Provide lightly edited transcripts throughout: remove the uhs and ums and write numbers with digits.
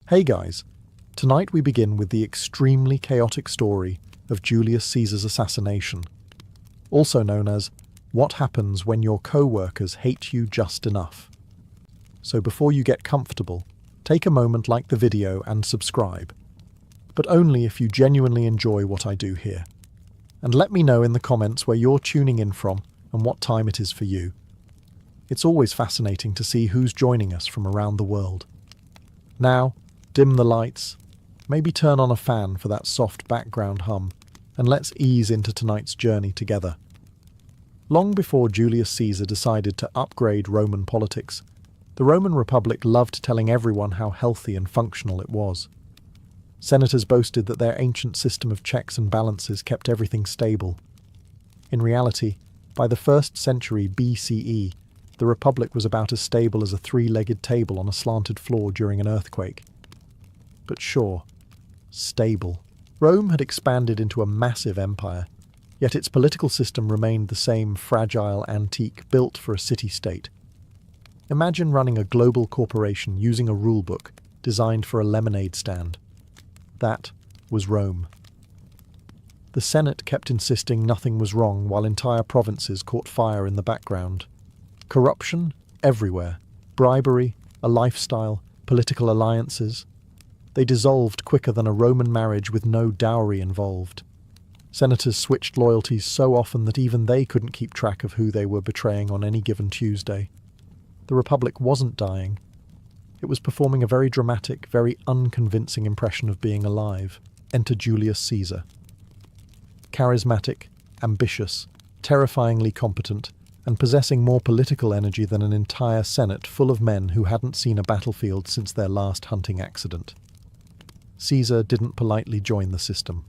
Hey guys, tonight we begin with the extremely chaotic story of Julius Caesar's assassination, also known as what happens when your co-workers hate you just enough. So before you get comfortable, take a moment, like the video and subscribe, but only if you genuinely enjoy what I do here. And let me know in the comments where you're tuning in from and what time it is for you. It's always fascinating to see who's joining us from around the world. Now, dim the lights, maybe turn on a fan for that soft background hum, and let's ease into tonight's journey together. Long before Julius Caesar decided to upgrade Roman politics, the Roman Republic loved telling everyone how healthy and functional it was. Senators boasted that their ancient system of checks and balances kept everything stable. In reality, by the 1st century BCE, the Republic was about as stable as a three-legged table on a slanted floor during an earthquake. But sure, stable. Rome had expanded into a massive empire, yet its political system remained the same fragile antique built for a city-state. Imagine running a global corporation using a rulebook designed for a lemonade stand. That was Rome. The Senate kept insisting nothing was wrong while entire provinces caught fire in the background. Corruption everywhere, bribery, a lifestyle, political alliances. They dissolved quicker than a Roman marriage with no dowry involved. Senators switched loyalties so often that even they couldn't keep track of who they were betraying on any given Tuesday. The Republic wasn't dying. It was performing a very dramatic, very unconvincing impression of being alive. Enter Julius Caesar. Charismatic, ambitious, terrifyingly competent, and possessing more political energy than an entire Senate full of men who hadn't seen a battlefield since their last hunting accident. Caesar didn't politely join the system.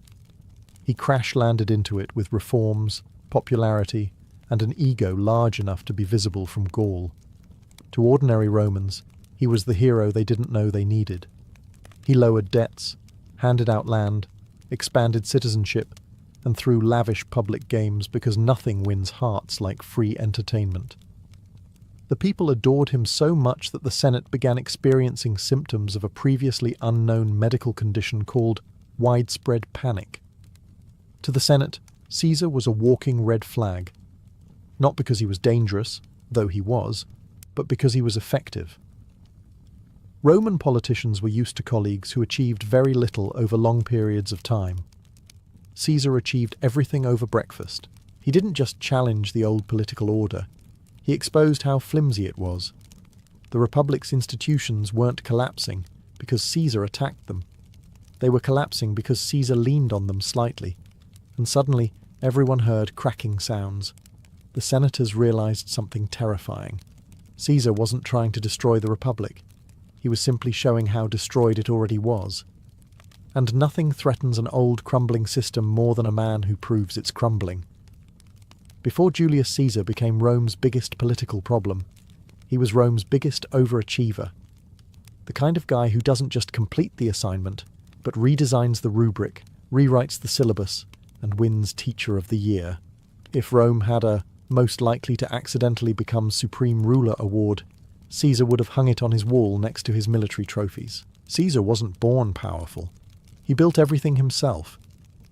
He crash-landed into it with reforms, popularity, and an ego large enough to be visible from Gaul. To ordinary Romans, he was the hero they didn't know they needed. He lowered debts, handed out land, expanded citizenship, and threw lavish public games because nothing wins hearts like free entertainment. The people adored him so much that the Senate began experiencing symptoms of a previously unknown medical condition called widespread panic. To the Senate, Caesar was a walking red flag, not because he was dangerous, though he was, but because he was effective. Roman politicians were used to colleagues who achieved very little over long periods of time. Caesar achieved everything over breakfast. He didn't just challenge the old political order, he exposed how flimsy it was. The Republic's institutions weren't collapsing because Caesar attacked them. They were collapsing because Caesar leaned on them slightly, and suddenly everyone heard cracking sounds. The senators realized something terrifying. Caesar wasn't trying to destroy the Republic. He was simply showing how destroyed it already was. And nothing threatens an old, crumbling system more than a man who proves it's crumbling. Before Julius Caesar became Rome's biggest political problem, he was Rome's biggest overachiever. The kind of guy who doesn't just complete the assignment, but redesigns the rubric, rewrites the syllabus, and wins Teacher of the Year. If Rome had a most likely to accidentally become Supreme Ruler award, Caesar would have hung it on his wall next to his military trophies. Caesar wasn't born powerful. He built everything himself.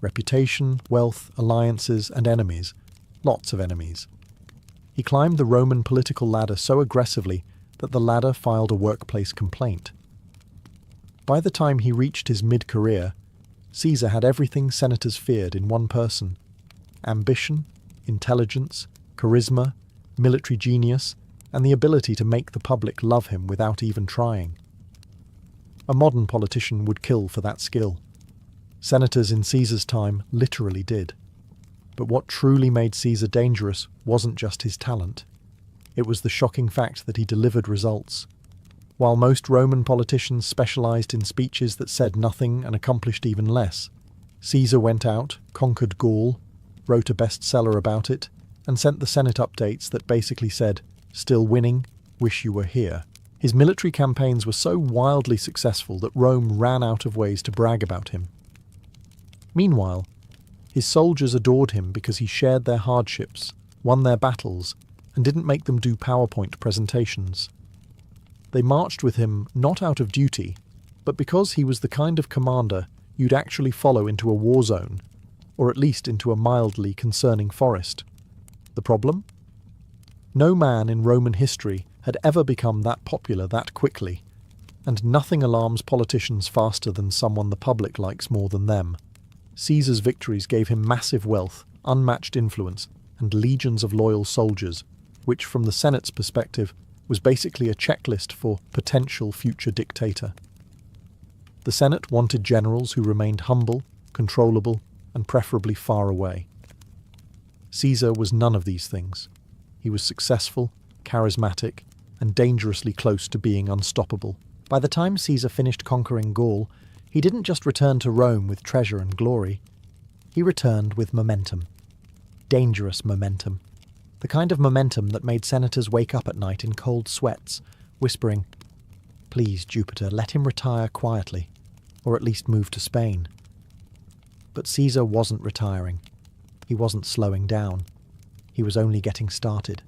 Reputation, wealth, alliances, and enemies. Lots of enemies. He climbed the Roman political ladder so aggressively that the ladder filed a workplace complaint. By the time he reached his mid-career, Caesar had everything senators feared in one person: ambition, intelligence, charisma, military genius, and the ability to make the public love him without even trying. A modern politician would kill for that skill. Senators in Caesar's time literally did. But what truly made Caesar dangerous wasn't just his talent. It was the shocking fact that he delivered results. While most Roman politicians specialized in speeches that said nothing and accomplished even less, Caesar went out, conquered Gaul, wrote a bestseller about it, and sent the Senate updates that basically said, "Still winning, wish you were here." His military campaigns were so wildly successful that Rome ran out of ways to brag about him. Meanwhile, his soldiers adored him because he shared their hardships, won their battles, and didn't make them do PowerPoint presentations. They marched with him not out of duty, but because he was the kind of commander you'd actually follow into a war zone, or at least into a mildly concerning forest. The problem? No man in Roman history had ever become that popular that quickly, and nothing alarms politicians faster than someone the public likes more than them. Caesar's victories gave him massive wealth, unmatched influence, and legions of loyal soldiers, which from the Senate's perspective was basically a checklist for potential future dictator. The Senate wanted generals who remained humble, controllable, and preferably far away. Caesar was none of these things. He was successful, charismatic, and dangerously close to being unstoppable. By the time Caesar finished conquering Gaul, he didn't just return to Rome with treasure and glory. He returned with momentum. Dangerous momentum. The kind of momentum that made senators wake up at night in cold sweats, whispering, "Please, Jupiter, let him retire quietly, or at least move to Spain." But Caesar wasn't retiring. He wasn't slowing down. He was only getting started,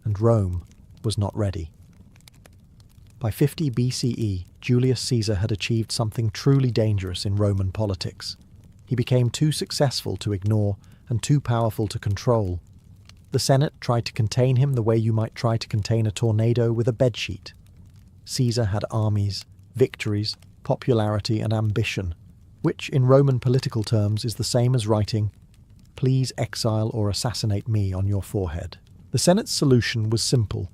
and Rome was not ready. By 50 BCE, Julius Caesar had achieved something truly dangerous in Roman politics. He became too successful to ignore and too powerful to control. The Senate tried to contain him the way you might try to contain a tornado with a bedsheet. Caesar had armies, victories, popularity, and ambition, which in Roman political terms is the same as writing, "Please exile or assassinate me" on your forehead. The Senate's solution was simple.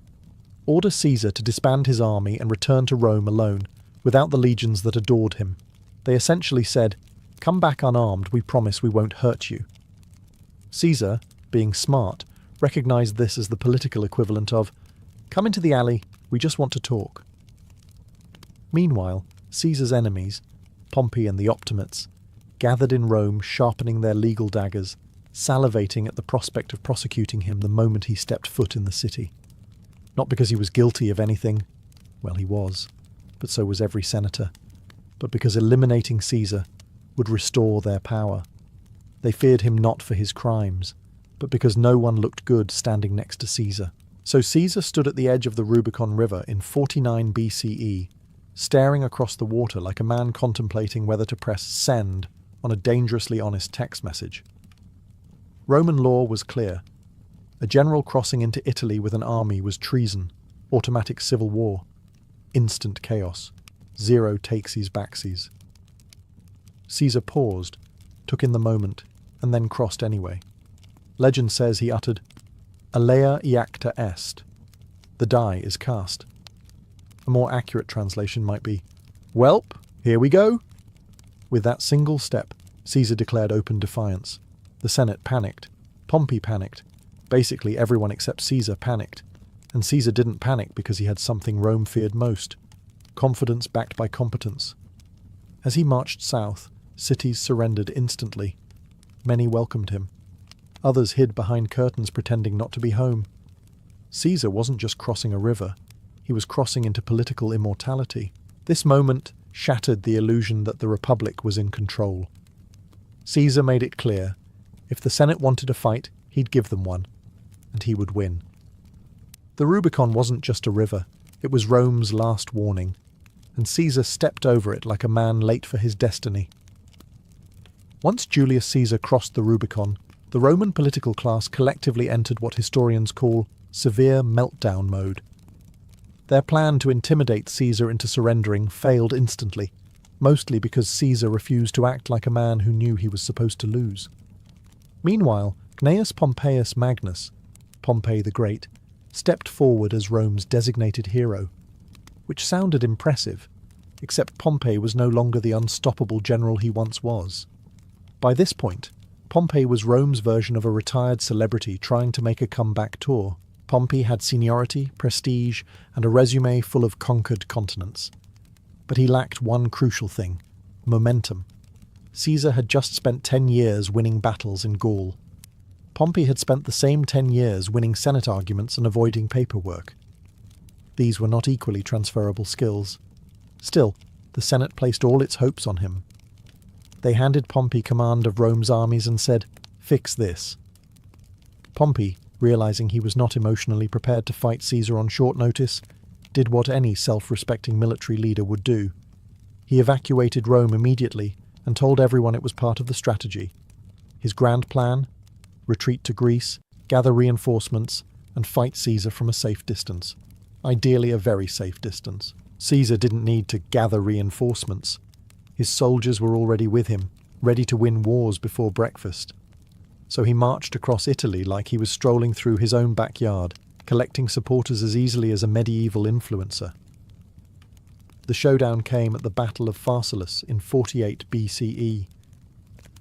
Order Caesar to disband his army and return to Rome alone, without the legions that adored him. They essentially said, "Come back unarmed, we promise we won't hurt you." Caesar, being smart, recognized this as the political equivalent of, "Come into the alley, we just want to talk." Meanwhile, Caesar's enemies, Pompey and the Optimates, gathered in Rome sharpening their legal daggers, salivating at the prospect of prosecuting him the moment he stepped foot in the city. Not because he was guilty of anything, well, he was, but so was every senator, but because eliminating Caesar would restore their power. They feared him not for his crimes, but because no one looked good standing next to Caesar. So Caesar stood at the edge of the Rubicon River in 49 BCE, staring across the water like a man contemplating whether to press send on a dangerously honest text message. Roman law was clear. A general crossing into Italy with an army was treason, automatic civil war, instant chaos, zero takesies backsies. Caesar paused, took in the moment, and then crossed anyway. Legend says he uttered, "Alea iacta est." The die is cast. A more accurate translation might be, "Welp, here we go." With that single step, Caesar declared open defiance. The Senate panicked. Pompey panicked. Basically, everyone except Caesar panicked. And Caesar didn't panic because he had something Rome feared most: confidence backed by competence. As he marched south, cities surrendered instantly. Many welcomed him. Others hid behind curtains pretending not to be home. Caesar wasn't just crossing a river. He was crossing into political immortality. This moment shattered the illusion that the Republic was in control. Caesar made it clear, if the Senate wanted a fight, he'd give them one, and he would win. The Rubicon wasn't just a river, it was Rome's last warning, and Caesar stepped over it like a man late for his destiny. Once Julius Caesar crossed the Rubicon, the Roman political class collectively entered what historians call severe meltdown mode. Their plan to intimidate Caesar into surrendering failed instantly, mostly because Caesar refused to act like a man who knew he was supposed to lose. Meanwhile, Gnaeus Pompeius Magnus, Pompey the Great, stepped forward as Rome's designated hero, which sounded impressive, except Pompey was no longer the unstoppable general he once was. By this point, Pompey was Rome's version of a retired celebrity trying to make a comeback tour. Pompey had seniority, prestige, and a resume full of conquered continents. But he lacked one crucial thing: momentum. Caesar had just spent 10 years winning battles in Gaul. Pompey had spent the same 10 years winning Senate arguments and avoiding paperwork. These were not equally transferable skills. Still, the Senate placed all its hopes on him. They handed Pompey command of Rome's armies and said, "Fix this." Pompey, realizing he was not emotionally prepared to fight Caesar on short notice, did what any self-respecting military leader would do. He evacuated Rome immediately and told everyone it was part of the strategy. His grand plan? Retreat to Greece, gather reinforcements, and fight Caesar from a safe distance. Ideally a very safe distance. Caesar didn't need to gather reinforcements. His soldiers were already with him, ready to win wars before breakfast. So he marched across Italy like he was strolling through his own backyard, collecting supporters as easily as a medieval influencer. The showdown came at the Battle of Pharsalus in 48 BCE.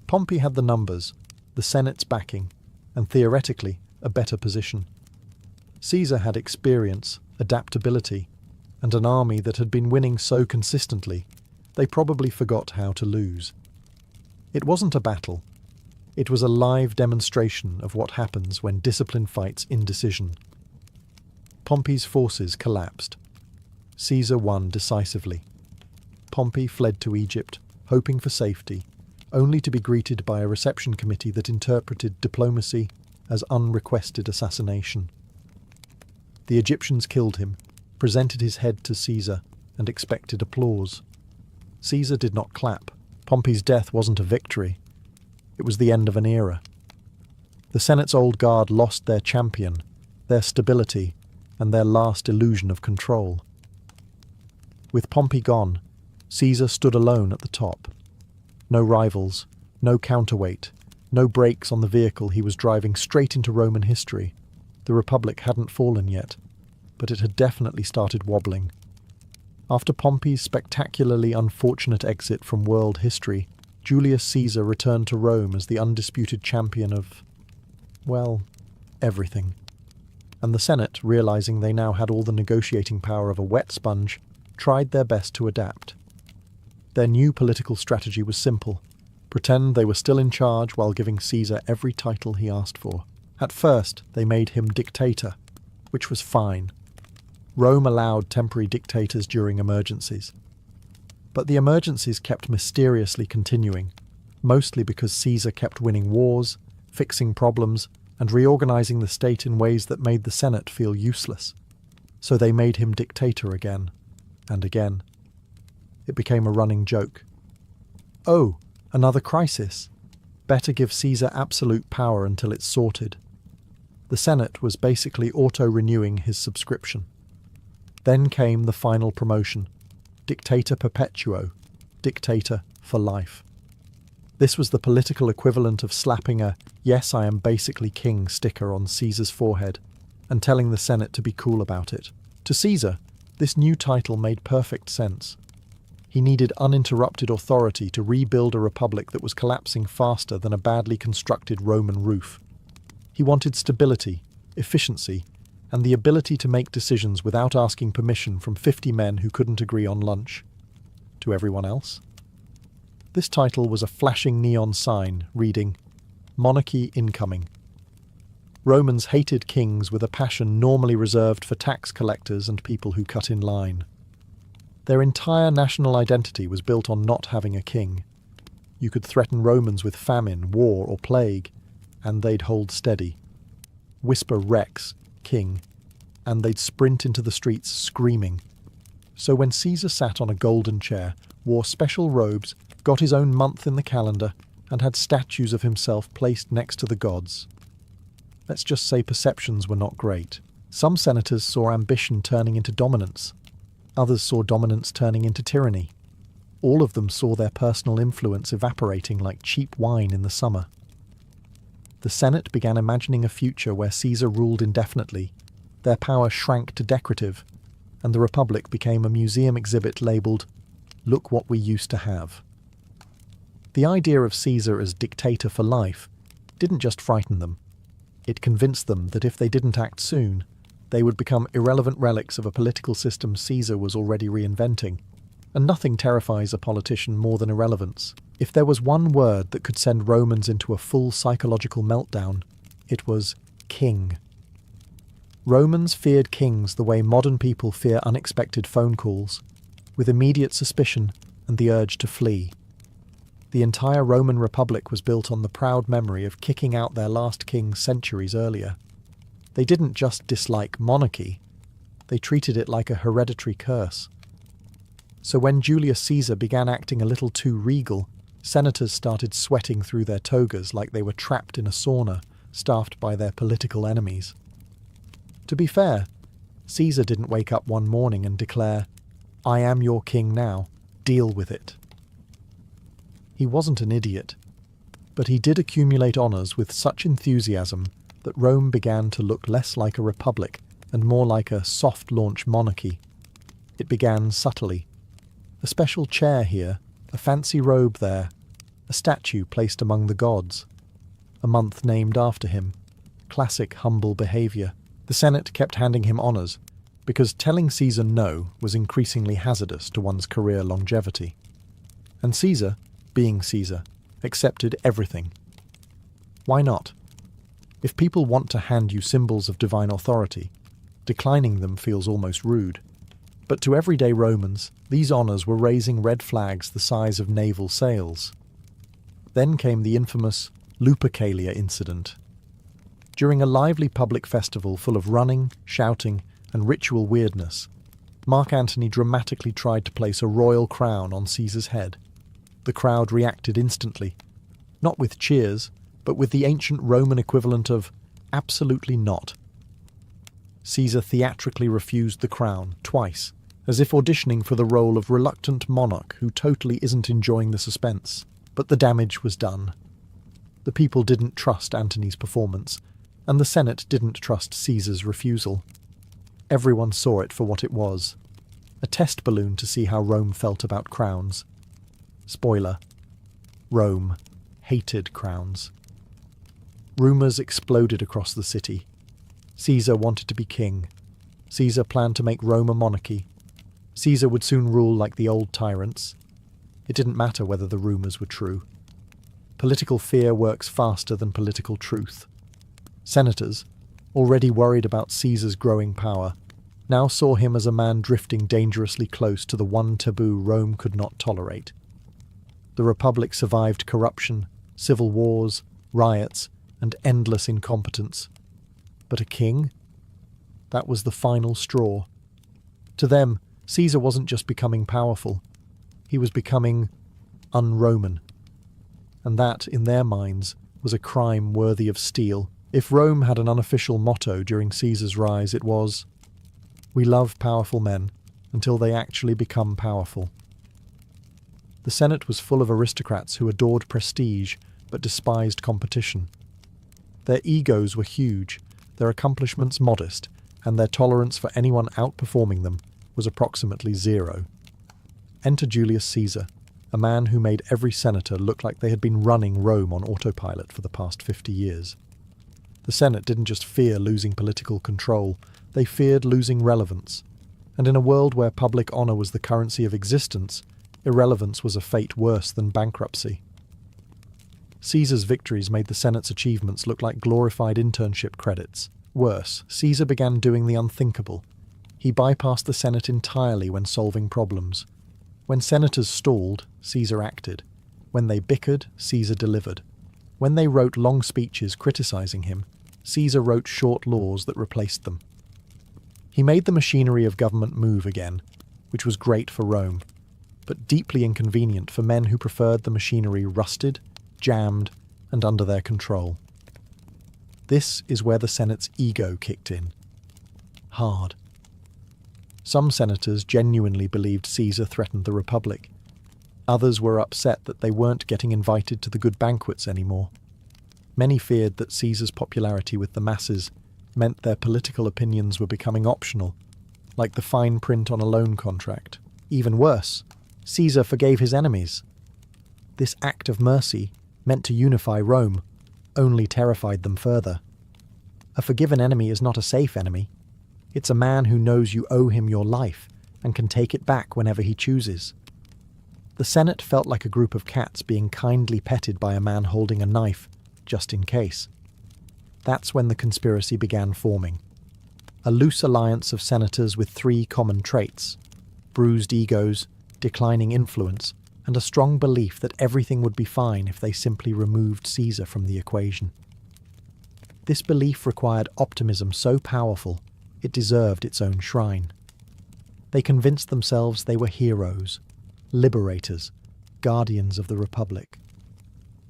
Pompey had the numbers, the Senate's backing, and theoretically a better position. Caesar had experience, adaptability, and an army that had been winning so consistently, they probably forgot how to lose. It wasn't a battle. It was a live demonstration of what happens when discipline fights indecision. Pompey's forces collapsed. Caesar won decisively. Pompey fled to Egypt, hoping for safety, only to be greeted by a reception committee that interpreted diplomacy as unrequested assassination. The Egyptians killed him, presented his head to Caesar, and expected applause. Caesar did not clap. Pompey's death wasn't a victory. It was the end of an era. The Senate's old guard lost their champion, their stability, and their last illusion of control. With Pompey gone, Caesar stood alone at the top. No rivals, no counterweight, no brakes on the vehicle he was driving straight into Roman history. The Republic hadn't fallen yet, but it had definitely started wobbling. After Pompey's spectacularly unfortunate exit from world history, Julius Caesar returned to Rome as the undisputed champion of, well, everything. And the Senate, realizing they now had all the negotiating power of a wet sponge, tried their best to adapt. Their new political strategy was simple: pretend they were still in charge while giving Caesar every title he asked for. At first, they made him dictator, which was fine. Rome allowed temporary dictators during emergencies. But the emergencies kept mysteriously continuing, mostly because Caesar kept winning wars, fixing problems, and reorganizing the state in ways that made the Senate feel useless. So they made him dictator again, and again. It became a running joke. Oh, another crisis. Better give Caesar absolute power until it's sorted. The Senate was basically auto-renewing his subscription. Then came the final promotion, Dictator Perpetuo, Dictator for life. This was the political equivalent of slapping a "Yes, I am basically king" sticker on Caesar's forehead and telling the Senate to be cool about it. To Caesar, this new title made perfect sense. He needed uninterrupted authority to rebuild a republic that was collapsing faster than a badly constructed Roman roof. He wanted stability, efficiency, and the ability to make decisions without asking permission from 50 men who couldn't agree on lunch. To everyone else? This title was a flashing neon sign reading, "Monarchy Incoming." Romans hated kings with a passion normally reserved for tax collectors and people who cut in line. Their entire national identity was built on not having a king. You could threaten Romans with famine, war, or plague, and they'd hold steady. Whisper "Rex," king, and they'd sprint into the streets screaming. So when Caesar sat on a golden chair, wore special robes, got his own month in the calendar, and had statues of himself placed next to the gods, let's just say perceptions were not great. Some senators saw ambition turning into dominance. Others saw dominance turning into tyranny. All of them saw their personal influence evaporating like cheap wine in the summer. The Senate began imagining a future where Caesar ruled indefinitely. Their power shrank to decorative, and the Republic became a museum exhibit labelled, "Look what we used to have." The idea of Caesar as dictator for life didn't just frighten them. It convinced them that if they didn't act soon, they would become irrelevant relics of a political system Caesar was already reinventing. And nothing terrifies a politician more than irrelevance. If there was one word that could send Romans into a full psychological meltdown, it was king. Romans feared kings the way modern people fear unexpected phone calls, with immediate suspicion and the urge to flee. The entire Roman Republic was built on the proud memory of kicking out their last king centuries earlier. They didn't just dislike monarchy, they treated it like a hereditary curse. So when Julius Caesar began acting a little too regal, senators started sweating through their togas like they were trapped in a sauna, staffed by their political enemies. To be fair, Caesar didn't wake up one morning and declare, "I am your king now, deal with it." He wasn't an idiot, but he did accumulate honours with such enthusiasm that Rome began to look less like a republic and more like a soft-launch monarchy. It began subtly. A special chair here, a fancy robe there, a statue placed among the gods, a month named after him. Classic humble behaviour. The Senate kept handing him honours, because telling Caesar no was increasingly hazardous to one's career longevity. And Caesar, being Caesar, accepted everything. Why not? If people want to hand you symbols of divine authority, declining them feels almost rude. But to everyday Romans, these honours were raising red flags the size of naval sails. Then came the infamous Lupercalia incident. During a lively public festival full of running, shouting, and ritual weirdness, Mark Antony dramatically tried to place a royal crown on Caesar's head. The crowd reacted instantly, not with cheers, but with the ancient Roman equivalent of "absolutely not." Caesar theatrically refused the crown twice, as if auditioning for the role of reluctant monarch who totally isn't enjoying the suspense. But the damage was done. The people didn't trust Antony's performance, and the Senate didn't trust Caesar's refusal. Everyone saw it for what it was, a test balloon to see how Rome felt about crowns. Spoiler: Rome hated crowns. Rumours exploded across the city. Caesar wanted to be king. Caesar planned to make Rome a monarchy. Caesar would soon rule like the old tyrants. It didn't matter whether the rumours were true. Political fear works faster than political truth. Senators, already worried about Caesar's growing power, now saw him as a man drifting dangerously close to the one taboo Rome could not tolerate. The Republic survived corruption, civil wars, riots, and endless incompetence. But a king? That was the final straw. To them, Caesar wasn't just becoming powerful, he was becoming un-Roman. And that, in their minds, was a crime worthy of steel. If Rome had an unofficial motto during Caesar's rise, it was, "We love powerful men until they actually become powerful." The Senate was full of aristocrats who adored prestige but despised competition. Their egos were huge, their accomplishments modest, and their tolerance for anyone outperforming them was approximately zero. Enter Julius Caesar, a man who made every senator look like they had been running Rome on autopilot for the past 50 years. The Senate didn't just fear losing political control, they feared losing relevance. And in a world where public honour was the currency of existence, irrelevance was a fate worse than bankruptcy. Caesar's victories made the Senate's achievements look like glorified internship credits. Worse, Caesar began doing the unthinkable. He bypassed the Senate entirely when solving problems. When senators stalled, Caesar acted. When they bickered, Caesar delivered. When they wrote long speeches criticizing him, Caesar wrote short laws that replaced them. He made the machinery of government move again, which was great for Rome, but deeply inconvenient for men who preferred the machinery rusted, jammed, and under their control. This is where the Senate's ego kicked in. Hard. Some senators genuinely believed Caesar threatened the Republic. Others were upset that they weren't getting invited to the good banquets anymore. Many feared that Caesar's popularity with the masses meant their political opinions were becoming optional, like the fine print on a loan contract. Even worse, Caesar forgave his enemies. This act of mercy, meant to unify Rome, only terrified them further. A forgiven enemy is not a safe enemy. It's a man who knows you owe him your life and can take it back whenever he chooses. The Senate felt like a group of cats being kindly petted by a man holding a knife, just in case. That's when the conspiracy began forming. A loose alliance of senators with three common traits: bruised egos, declining influence, and a strong belief that everything would be fine if they simply removed Caesar from the equation. This belief required optimism so powerful, it deserved its own shrine. They convinced themselves they were heroes, liberators, guardians of the Republic.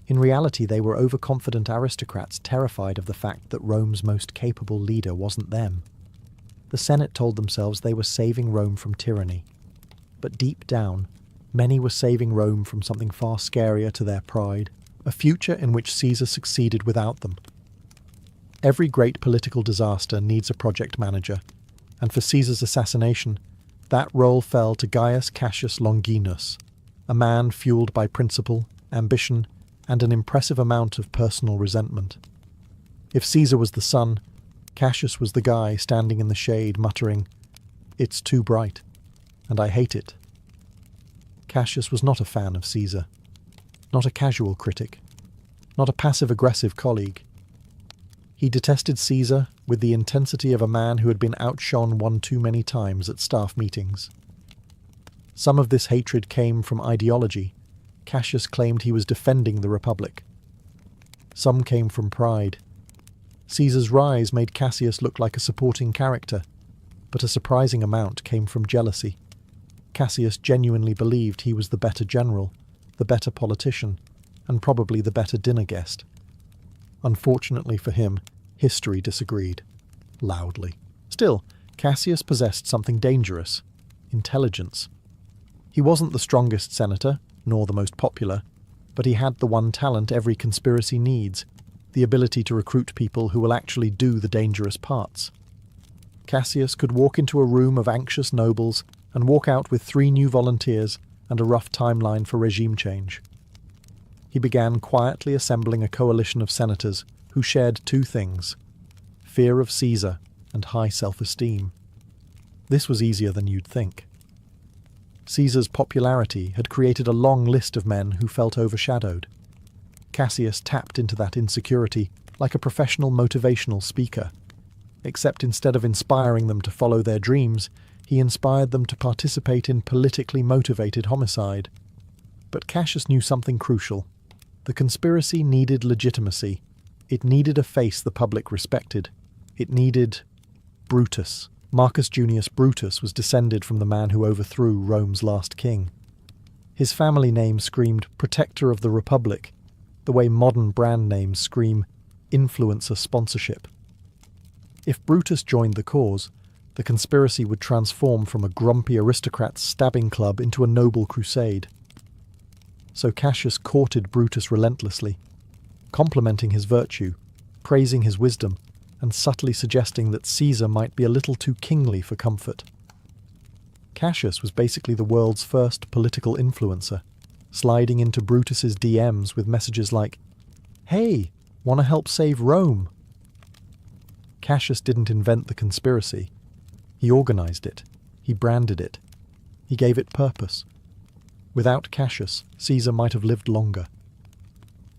In reality, they were overconfident aristocrats terrified of the fact that Rome's most capable leader wasn't them. The Senate told themselves they were saving Rome from tyranny. But deep down, many were saving Rome from something far scarier to their pride, a future in which Caesar succeeded without them. Every great political disaster needs a project manager, and for Caesar's assassination, that role fell to Gaius Cassius Longinus, a man fueled by principle, ambition, and an impressive amount of personal resentment. If Caesar was the sun, Cassius was the guy standing in the shade muttering, "It's too bright, and I hate it." Cassius was not a fan of Caesar, not a casual critic, not a passive-aggressive colleague. He detested Caesar with the intensity of a man who had been outshone one too many times at staff meetings. Some of this hatred came from ideology. Cassius claimed he was defending the Republic. Some came from pride. Caesar's rise made Cassius look like a supporting character, but a surprising amount came from jealousy. Cassius genuinely believed he was the better general, the better politician, and probably the better dinner guest. Unfortunately for him, history disagreed. Loudly. Still, Cassius possessed something dangerous: intelligence. He wasn't the strongest senator, nor the most popular, but he had the one talent every conspiracy needs, the ability to recruit people who will actually do the dangerous parts. Cassius could walk into a room of anxious nobles and walk out with 3 new volunteers and a rough timeline for regime change. He began quietly assembling a coalition of senators who shared 2 things: fear of Caesar and high self-esteem. This was easier than you'd think. Caesar's popularity had created a long list of men who felt overshadowed. Cassius tapped into that insecurity like a professional motivational speaker, except instead of inspiring them to follow their dreams, he inspired them to participate in politically motivated homicide. But Cassius knew something crucial. The conspiracy needed legitimacy. It needed a face the public respected. It needed Brutus. Marcus Junius Brutus was descended from the man who overthrew Rome's last king. His family name screamed protector of the Republic, the way modern brand names scream influencer sponsorship. If Brutus joined the cause, the conspiracy would transform from a grumpy aristocrat's stabbing club into a noble crusade. So Cassius courted Brutus relentlessly, complimenting his virtue, praising his wisdom, and subtly suggesting that Caesar might be a little too kingly for comfort. Cassius was basically the world's first political influencer, sliding into Brutus's DMs with messages like, "Hey, want to help save Rome?" Cassius didn't invent the conspiracy. He organized it. He branded it. He gave it purpose. Without Cassius, Caesar might have lived longer.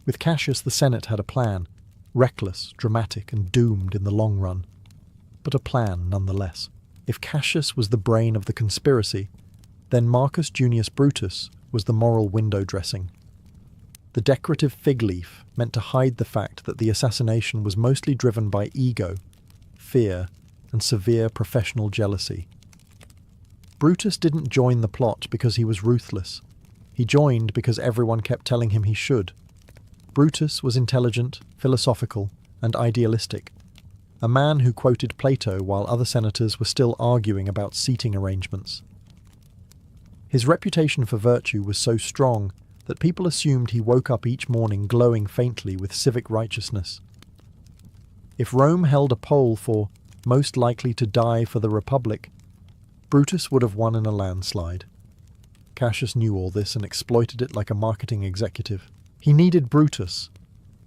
With Cassius, the Senate had a plan, reckless, dramatic, and doomed in the long run, but a plan nonetheless. If Cassius was the brain of the conspiracy, then Marcus Junius Brutus was the moral window dressing. The decorative fig leaf meant to hide the fact that the assassination was mostly driven by ego, fear, and severe professional jealousy. Brutus didn't join the plot because he was ruthless. He joined because everyone kept telling him he should. Brutus was intelligent, philosophical, and idealistic, a man who quoted Plato while other senators were still arguing about seating arrangements. His reputation for virtue was so strong that people assumed he woke up each morning glowing faintly with civic righteousness. If Rome held a poll for most likely to die for the Republic, Brutus would have won in a landslide. Cassius knew all this and exploited it like a marketing executive. He needed Brutus,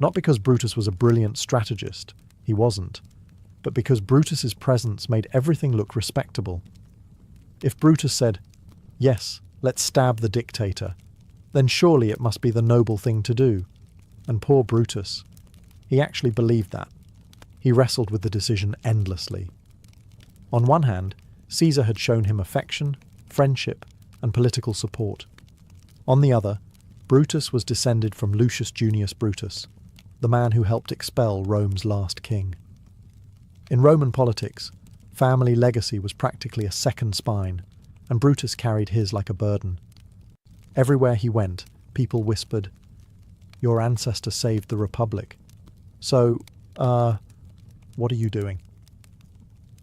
not because Brutus was a brilliant strategist, he wasn't, but because Brutus's presence made everything look respectable. If Brutus said, "Yes, let's stab the dictator," then surely it must be the noble thing to do. And poor Brutus, he actually believed that. He wrestled with the decision endlessly. On one hand, Caesar had shown him affection, friendship, and political support. On the other, Brutus was descended from Lucius Junius Brutus, the man who helped expel Rome's last king. In Roman politics, family legacy was practically a second spine, and Brutus carried his like a burden. Everywhere he went, people whispered, "Your ancestor saved the Republic. So, what are you doing?"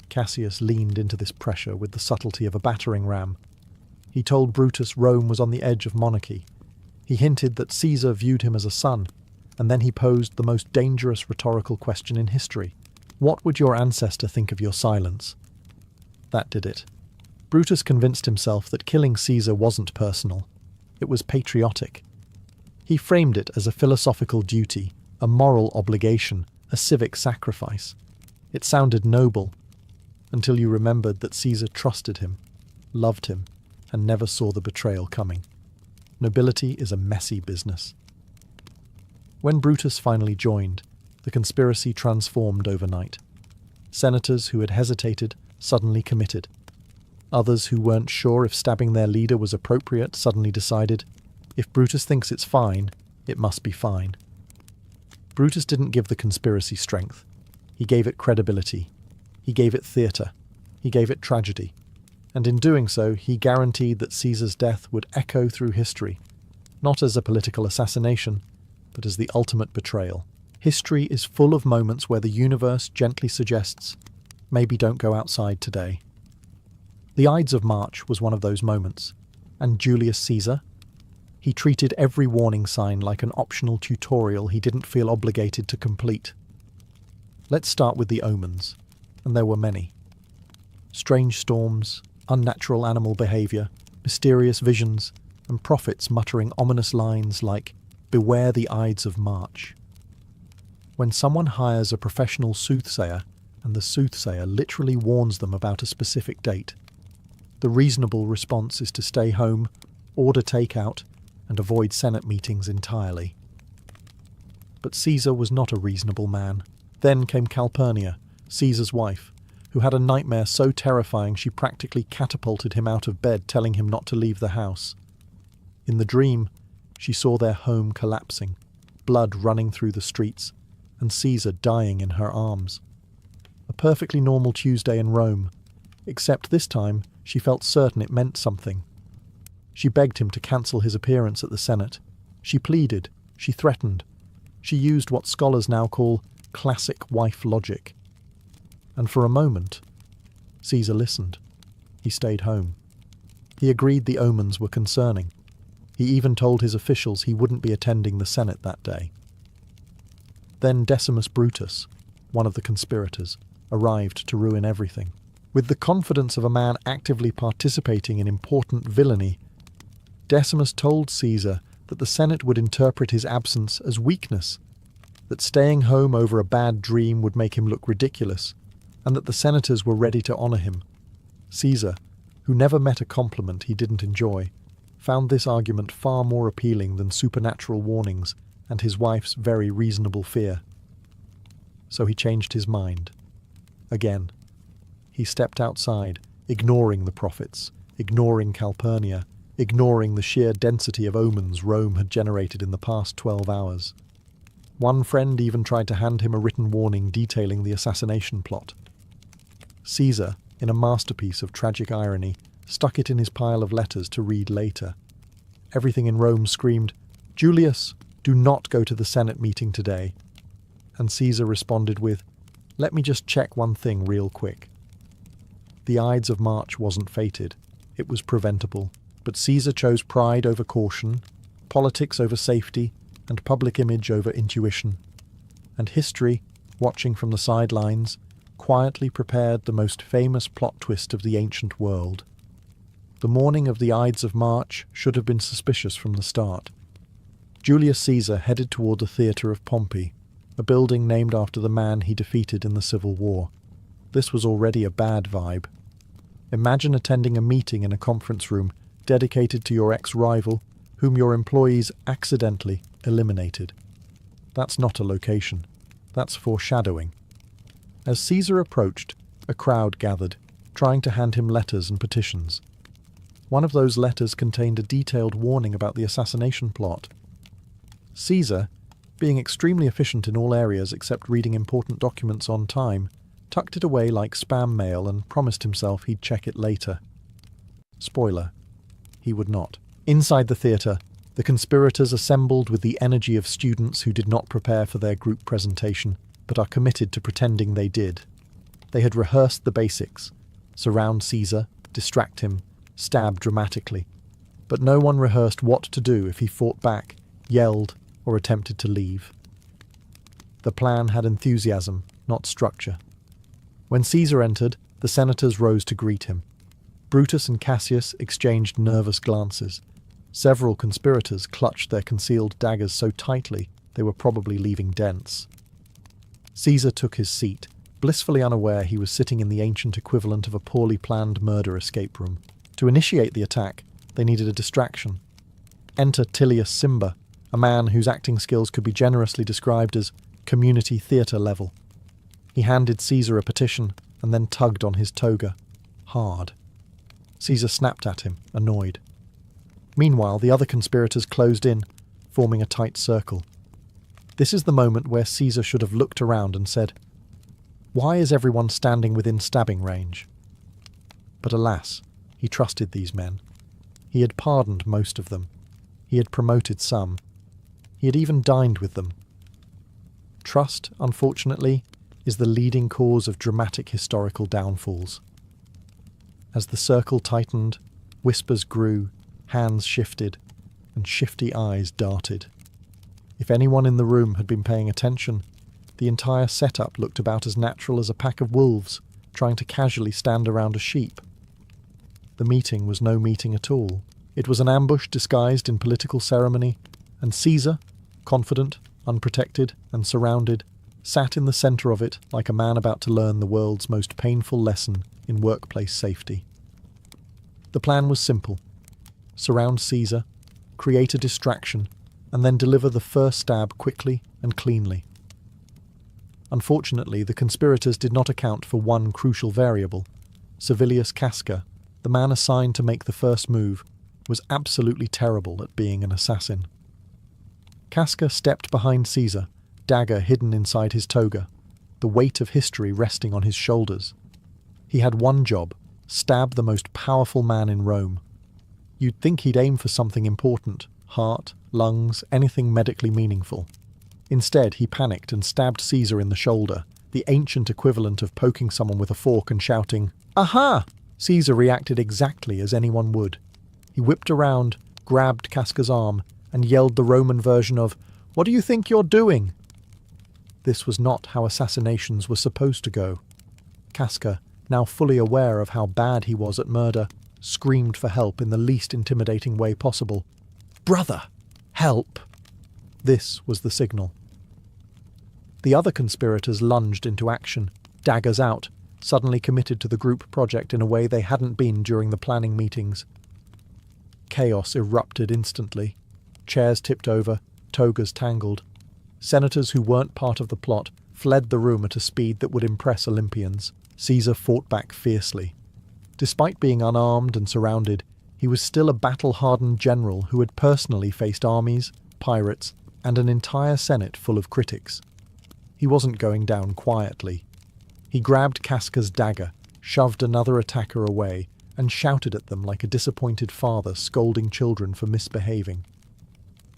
Cassius leaned into this pressure with the subtlety of a battering ram. He told Brutus Rome was on the edge of monarchy. He hinted that Caesar viewed him as a son, and then he posed the most dangerous rhetorical question in history. What would your ancestor think of your silence? That did it. Brutus convinced himself that killing Caesar wasn't personal. It was patriotic. He framed it as a philosophical duty, a moral obligation, a civic sacrifice. It sounded noble, until you remembered that Caesar trusted him, loved him, and never saw the betrayal coming. Nobility is a messy business. When Brutus finally joined, the conspiracy transformed overnight. Senators who had hesitated suddenly committed. Others who weren't sure if stabbing their leader was appropriate suddenly decided, if Brutus thinks it's fine, it must be fine. Brutus didn't give the conspiracy strength. He gave it credibility. He gave it theatre. He gave it tragedy. And in doing so, he guaranteed that Caesar's death would echo through history, not as a political assassination, but as the ultimate betrayal. History is full of moments where the universe gently suggests, maybe don't go outside today. The Ides of March was one of those moments. And Julius Caesar? He treated every warning sign like an optional tutorial he didn't feel obligated to complete. Let's start with the omens, and there were many. Strange storms, unnatural animal behaviour, mysterious visions, and prophets muttering ominous lines like, "Beware the Ides of March." When someone hires a professional soothsayer, and the soothsayer literally warns them about a specific date, the reasonable response is to stay home, order takeout, and avoid Senate meetings entirely. But Caesar was not a reasonable man. Then came Calpurnia, Caesar's wife, who had a nightmare so terrifying she practically catapulted him out of bed, telling him not to leave the house. In the dream, she saw their home collapsing, blood running through the streets, and Caesar dying in her arms. A perfectly normal Tuesday in Rome, except this time she felt certain it meant something. She begged him to cancel his appearance at the Senate. She pleaded, she threatened. She used what scholars now call classic wife logic. And for a moment, Caesar listened. He stayed home. He agreed the omens were concerning. He even told his officials he wouldn't be attending the Senate that day. Then Decimus Brutus, one of the conspirators, arrived to ruin everything. With the confidence of a man actively participating in important villainy, Decimus told Caesar that the Senate would interpret his absence as weakness, that staying home over a bad dream would make him look ridiculous, and that the senators were ready to honour him. Caesar, who never met a compliment he didn't enjoy, found this argument far more appealing than supernatural warnings and his wife's very reasonable fear. So he changed his mind. Again. He stepped outside, ignoring the prophets, ignoring Calpurnia, ignoring the sheer density of omens Rome had generated in the past 12 hours. One friend even tried to hand him a written warning detailing the assassination plot. Caesar, in a masterpiece of tragic irony, stuck it in his pile of letters to read later. Everything in Rome screamed, "Julius, do not go to the Senate meeting today." And Caesar responded with, "Let me just check one thing real quick." The Ides of March wasn't fated. It was preventable. But Caesar chose pride over caution, politics over safety, and public image over intuition. And history, watching from the sidelines, quietly prepared the most famous plot twist of the ancient world. The morning of the Ides of March should have been suspicious from the start. Julius Caesar headed toward the Theatre of Pompey, a building named after the man he defeated in the Civil War. This was already a bad vibe. Imagine attending a meeting in a conference room dedicated to your ex-rival, whom your employees accidentally eliminated. That's not a location. That's foreshadowing. As Caesar approached, a crowd gathered, trying to hand him letters and petitions. One of those letters contained a detailed warning about the assassination plot. Caesar, being extremely efficient in all areas except reading important documents on time, tucked it away like spam mail and promised himself he'd check it later. Spoiler, he would not. Inside the theatre, the conspirators assembled with the energy of students who did not prepare for their group presentation, but are committed to pretending they did. They had rehearsed the basics: surround Caesar, distract him, stab dramatically. But no one rehearsed what to do if he fought back, yelled, or attempted to leave. The plan had enthusiasm, not structure. When Caesar entered, the senators rose to greet him. Brutus and Cassius exchanged nervous glances. Several conspirators clutched their concealed daggers so tightly they were probably leaving dents. Caesar took his seat, blissfully unaware he was sitting in the ancient equivalent of a poorly planned murder escape room. To initiate the attack, they needed a distraction. Enter Tillius Cimber, a man whose acting skills could be generously described as community theatre level. He handed Caesar a petition and then tugged on his toga. Hard. Caesar snapped at him, annoyed. Meanwhile, the other conspirators closed in, forming a tight circle. This is the moment where Caesar should have looked around and said, "Why is everyone standing within stabbing range?" But alas, he trusted these men. He had pardoned most of them. He had promoted some. He had even dined with them. Trust, unfortunately, is the leading cause of dramatic historical downfalls. As the circle tightened, whispers grew, hands shifted, and shifty eyes darted. If anyone in the room had been paying attention, the entire setup looked about as natural as a pack of wolves trying to casually stand around a sheep. The meeting was no meeting at all. It was an ambush disguised in political ceremony, and Caesar, confident, unprotected, and surrounded, sat in the centre of it like a man about to learn the world's most painful lesson in workplace safety. The plan was simple: surround Caesar, create a distraction, and then deliver the first stab quickly and cleanly. Unfortunately, the conspirators did not account for one crucial variable. Servilius Casca, the man assigned to make the first move, was absolutely terrible at being an assassin. Casca stepped behind Caesar, dagger hidden inside his toga, the weight of history resting on his shoulders. He had one job: stab the most powerful man in Rome. You'd think he'd aim for something important: heart, lungs, anything medically meaningful. Instead, he panicked and stabbed Caesar in the shoulder, the ancient equivalent of poking someone with a fork and shouting, "Aha!" Caesar reacted exactly as anyone would. He whipped around, grabbed Casca's arm, and yelled the Roman version of, "What do you think you're doing?" This was not how assassinations were supposed to go. Casca, now fully aware of how bad he was at murder, screamed for help in the least intimidating way possible. "Brother, help!" This was the signal. The other conspirators lunged into action, daggers out, suddenly committed to the group project in a way they hadn't been during the planning meetings. Chaos erupted instantly. Chairs tipped over, togas tangled. Senators who weren't part of the plot fled the room at a speed that would impress Olympians. Caesar fought back fiercely. Despite being unarmed and surrounded, he was still a battle-hardened general who had personally faced armies, pirates, and an entire senate full of critics. He wasn't going down quietly. He grabbed Casca's dagger, shoved another attacker away, and shouted at them like a disappointed father scolding children for misbehaving.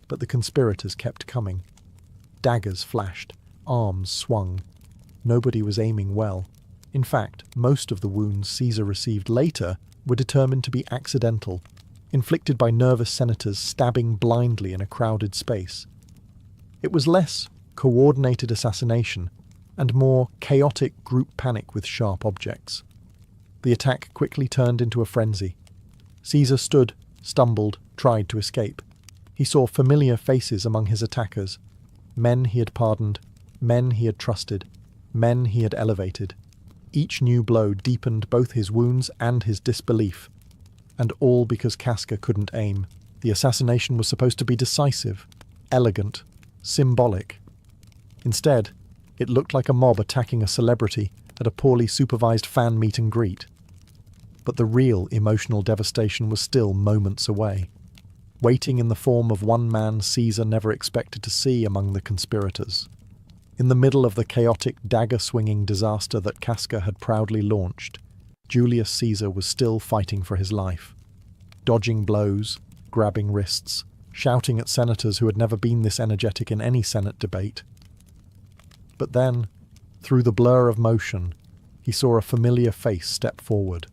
But the conspirators kept coming. Daggers flashed, arms swung. Nobody was aiming well. In fact, most of the wounds Caesar received later were determined to be accidental, inflicted by nervous senators stabbing blindly in a crowded space. It was less coordinated assassination and more chaotic group panic with sharp objects. The attack quickly turned into a frenzy. Caesar stood, stumbled, tried to escape. He saw familiar faces among his attackers. Men he had pardoned, men he had trusted, men he had elevated. Each new blow deepened both his wounds and his disbelief. And all because Casca couldn't aim. The assassination was supposed to be decisive, elegant, symbolic. Instead, it looked like a mob attacking a celebrity at a poorly supervised fan meet and greet. But the real emotional devastation was still moments away, waiting in the form of one man Caesar never expected to see among the conspirators. In the middle of the chaotic dagger-swinging disaster that Casca had proudly launched, Julius Caesar was still fighting for his life. dodging blows, grabbing wrists, shouting at senators who had never been this energetic in any Senate debate. But then, through the blur of motion, he saw a familiar face step forward.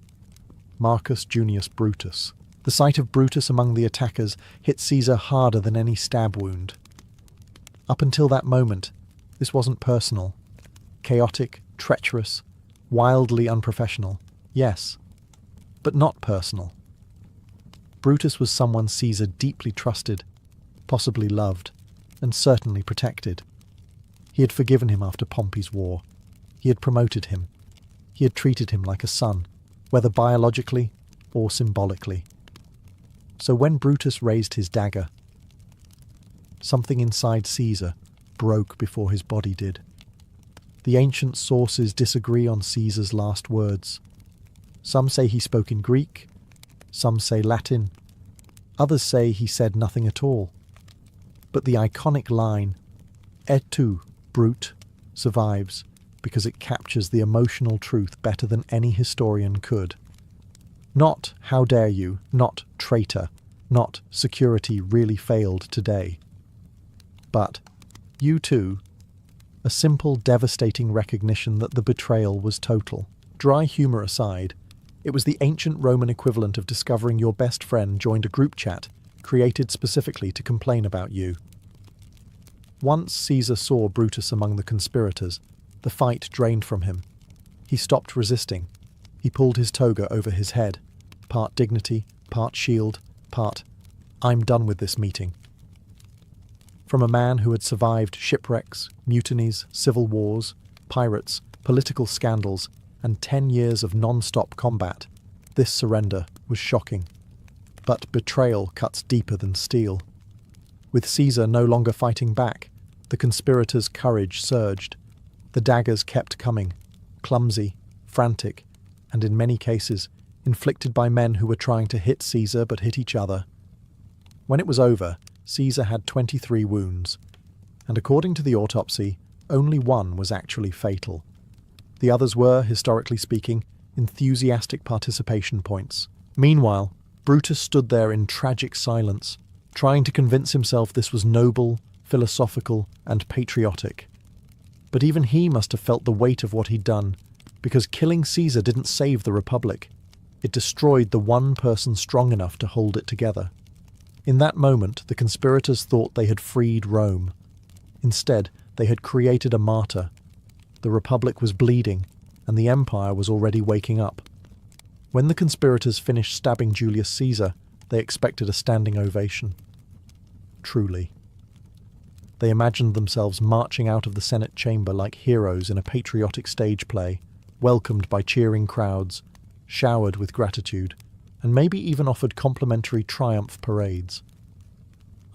Marcus Junius Brutus. The sight of Brutus among the attackers hit Caesar harder than any stab wound. Up until that moment, this wasn't personal. Chaotic, treacherous, wildly unprofessional. Yes, but not personal. Brutus was someone Caesar deeply trusted, possibly loved, and certainly protected. He had forgiven him after Pompey's war. He had promoted him. He had treated him like a son, whether biologically or symbolically. So when Brutus raised his dagger, something inside Caesar broke before his body did. The ancient sources disagree on Caesar's last words. Some say he spoke in Greek, some say Latin, others say he said nothing at all. But the iconic line, "Et tu, brute," survives because it captures the emotional truth better than any historian could. Not "how dare you," not "traitor," not "security really failed today." But "you too," a simple, devastating recognition that the betrayal was total. Dry humour aside, it was the ancient Roman equivalent of discovering your best friend joined a group chat created specifically to complain about you. Once Caesar saw Brutus among the conspirators, the fight drained from him. He stopped resisting. He pulled his toga over his head, part dignity, part shield, part "I'm done with this meeting." From a man who had survived shipwrecks, mutinies, civil wars, pirates, political scandals, and 10 years of non-stop combat, this surrender was shocking. But betrayal cuts deeper than steel. With Caesar no longer fighting back, the conspirators' courage surged. The daggers kept coming, clumsy, frantic, and in many cases, inflicted by men who were trying to hit Caesar but hit each other. When it was over, Caesar had 23 wounds, and according to the autopsy, only one was actually fatal. The others were, historically speaking, enthusiastic participation points. Meanwhile, Brutus stood there in tragic silence, trying to convince himself this was noble, philosophical, and patriotic. But even he must have felt the weight of what he'd done, because killing Caesar didn't save the Republic. It destroyed the one person strong enough to hold it together. In that moment, the conspirators thought they had freed Rome. Instead, they had created a martyr. The Republic was bleeding, and the Empire was already waking up. When the conspirators finished stabbing Julius Caesar, they expected a standing ovation. Truly. They imagined themselves marching out of the Senate chamber like heroes in a patriotic stage play, welcomed by cheering crowds, showered with gratitude, and maybe even offered complimentary triumph parades.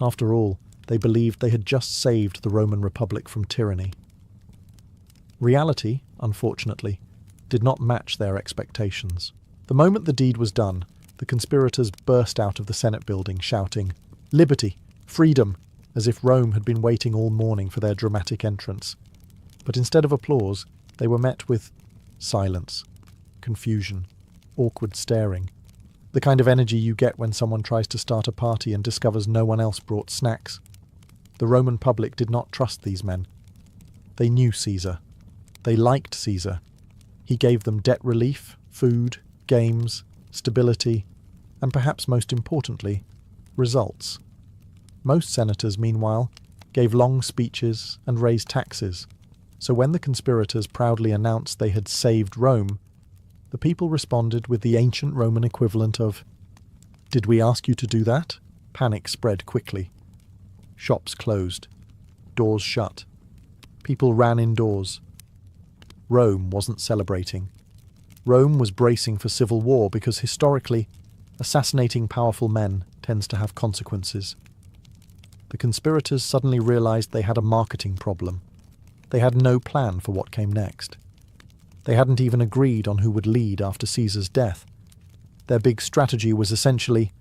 After all, they believed they had just saved the Roman Republic from tyranny. Reality, unfortunately, did not match their expectations. The moment the deed was done, the conspirators burst out of the Senate building shouting, "Liberty! Freedom!" as if Rome had been waiting all morning for their dramatic entrance. But instead of applause, they were met with silence, confusion, awkward staring, the kind of energy you get when someone tries to start a party and discovers no one else brought snacks. The Roman public did not trust these men. They knew Caesar. They liked Caesar. He gave them debt relief, food, games, stability, and perhaps most importantly, results. Most senators, meanwhile, gave long speeches and raised taxes, so when the conspirators proudly announced they had saved Rome, the people responded with the ancient Roman equivalent of, "Did we ask you to do that?" Panic spread quickly. Shops closed. Doors shut. People ran indoors. Rome wasn't celebrating. Rome was bracing for civil war because historically, assassinating powerful men tends to have consequences. The conspirators suddenly realized they had a marketing problem. They had no plan for what came next. They hadn't even agreed on who would lead after Caesar's death. Their big strategy was essentially,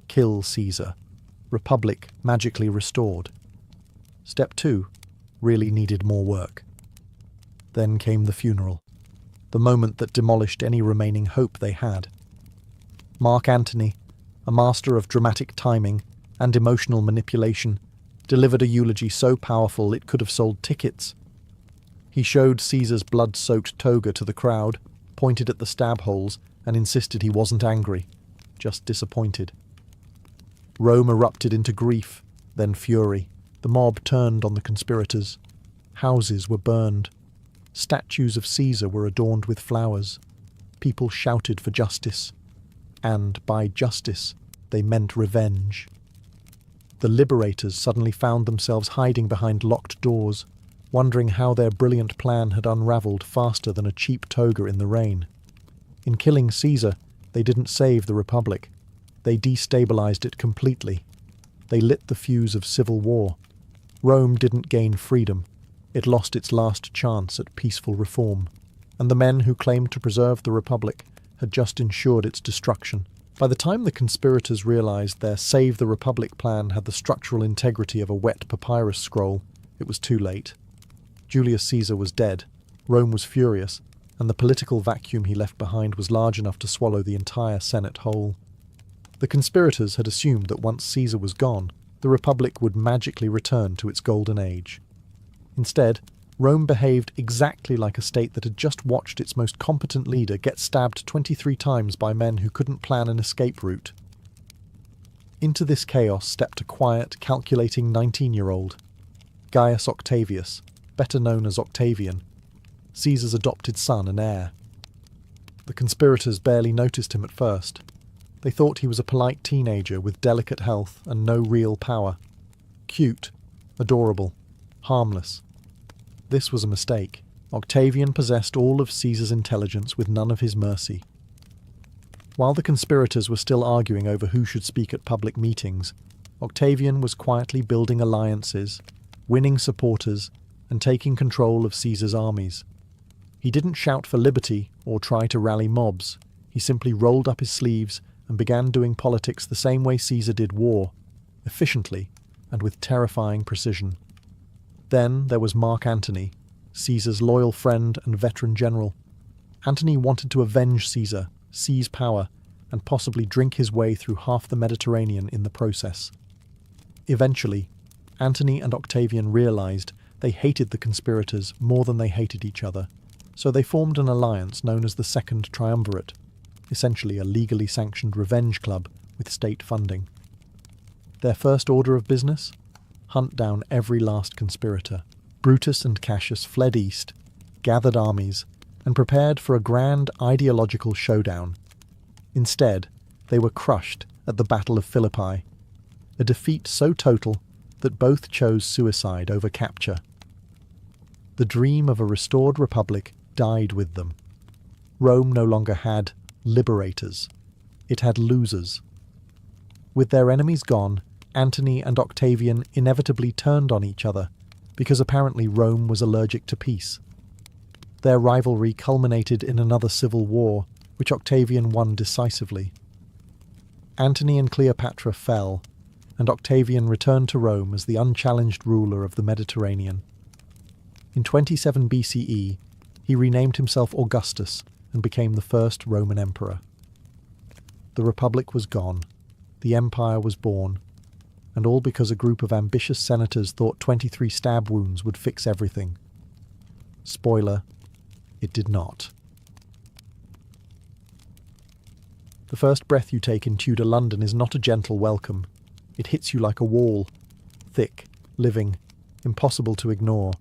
kill Caesar. Republic magically restored. Step 2 really needed more work. Then came the funeral, the moment that demolished any remaining hope they had. Mark Antony, a master of dramatic timing and emotional manipulation, delivered a eulogy so powerful it could have sold tickets. He showed Caesar's blood-soaked toga to the crowd, pointed at the stab holes, and insisted he wasn't angry, just disappointed. Rome erupted into grief, then fury. The mob turned on the conspirators. Houses were burned. Statues of Caesar were adorned with flowers. People shouted for justice. And by justice, they meant revenge. The liberators suddenly found themselves hiding behind locked doors, wondering how their brilliant plan had unravelled faster than a cheap toga in the rain. In killing Caesar, they didn't save the Republic. They destabilized it completely. They lit the fuse of civil war. Rome didn't gain freedom. It lost its last chance at peaceful reform. And the men who claimed to preserve the Republic had just ensured its destruction. By the time the conspirators realized their Save the Republic plan had the structural integrity of a wet papyrus scroll, it was too late. Julius Caesar was dead, Rome was furious, and the political vacuum he left behind was large enough to swallow the entire Senate whole. The conspirators had assumed that once Caesar was gone, the Republic would magically return to its golden age. Instead, Rome behaved exactly like a state that had just watched its most competent leader get stabbed 23 times by men who couldn't plan an escape route. Into this chaos stepped a quiet, calculating 19-year-old, Gaius Octavius, better known as Octavian, Caesar's adopted son and heir. The conspirators barely noticed him at first. They thought he was a polite teenager with delicate health and no real power. Cute, adorable, harmless. This was a mistake. Octavian possessed all of Caesar's intelligence with none of his mercy. While the conspirators were still arguing over who should speak at public meetings, Octavian was quietly building alliances, winning supporters, and taking control of Caesar's armies. He didn't shout for liberty or try to rally mobs. He simply rolled up his sleeves and began doing politics the same way Caesar did war, efficiently and with terrifying precision. Then there was Mark Antony, Caesar's loyal friend and veteran general. Antony wanted to avenge Caesar, seize power, and possibly drink his way through half the Mediterranean in the process. Eventually, Antony and Octavian realized they hated the conspirators more than they hated each other, so they formed an alliance known as the Second Triumvirate, essentially a legally sanctioned revenge club with state funding. Their first order of business? Hunt down every last conspirator. Brutus and Cassius fled east, gathered armies, and prepared for a grand ideological showdown. Instead, they were crushed at the Battle of Philippi, a defeat so total that both chose suicide over capture. The dream of a restored republic died with them. Rome no longer had liberators. It had losers. With their enemies gone, Antony and Octavian inevitably turned on each other, because apparently Rome was allergic to peace. Their rivalry culminated in another civil war, which Octavian won decisively. Antony and Cleopatra fell, and Octavian returned to Rome as the unchallenged ruler of the Mediterranean. In 27 BCE, he renamed himself Augustus and became the first Roman emperor. The Republic was gone, the empire was born, and all because a group of ambitious senators thought 23 stab wounds would fix everything. Spoiler, it did not. The first breath you take in Tudor London is not a gentle welcome. It hits you like a wall, thick, living, impossible to ignore.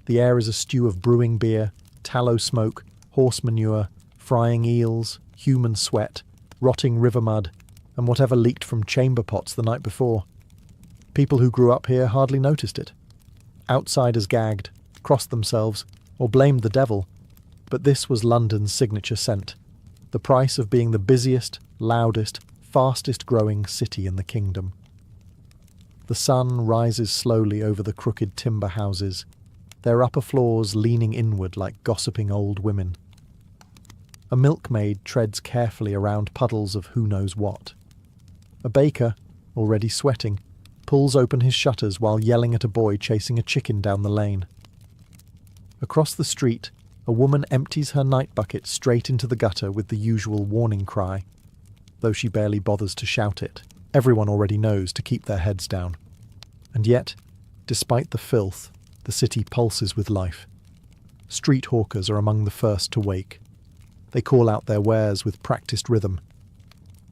The air is a stew of brewing beer, tallow smoke, horse manure, frying eels, human sweat, rotting river mud, and whatever leaked from chamber pots the night before. People who grew up here hardly noticed it. Outsiders gagged, crossed themselves, or blamed the devil. But this was London's signature scent, the price of being the busiest, loudest, fastest-growing city in the kingdom. The sun rises slowly over the crooked timber houses, their upper floors leaning inward like gossiping old women. A milkmaid treads carefully around puddles of who knows what. A baker, already sweating, pulls open his shutters while yelling at a boy chasing a chicken down the lane. Across the street, a woman empties her night bucket straight into the gutter with the usual warning cry. though she barely bothers to shout it. Everyone already knows to keep their heads down. And yet, despite the filth, the city pulses with life. Street hawkers are among the first to wake. They call out their wares with practiced rhythm.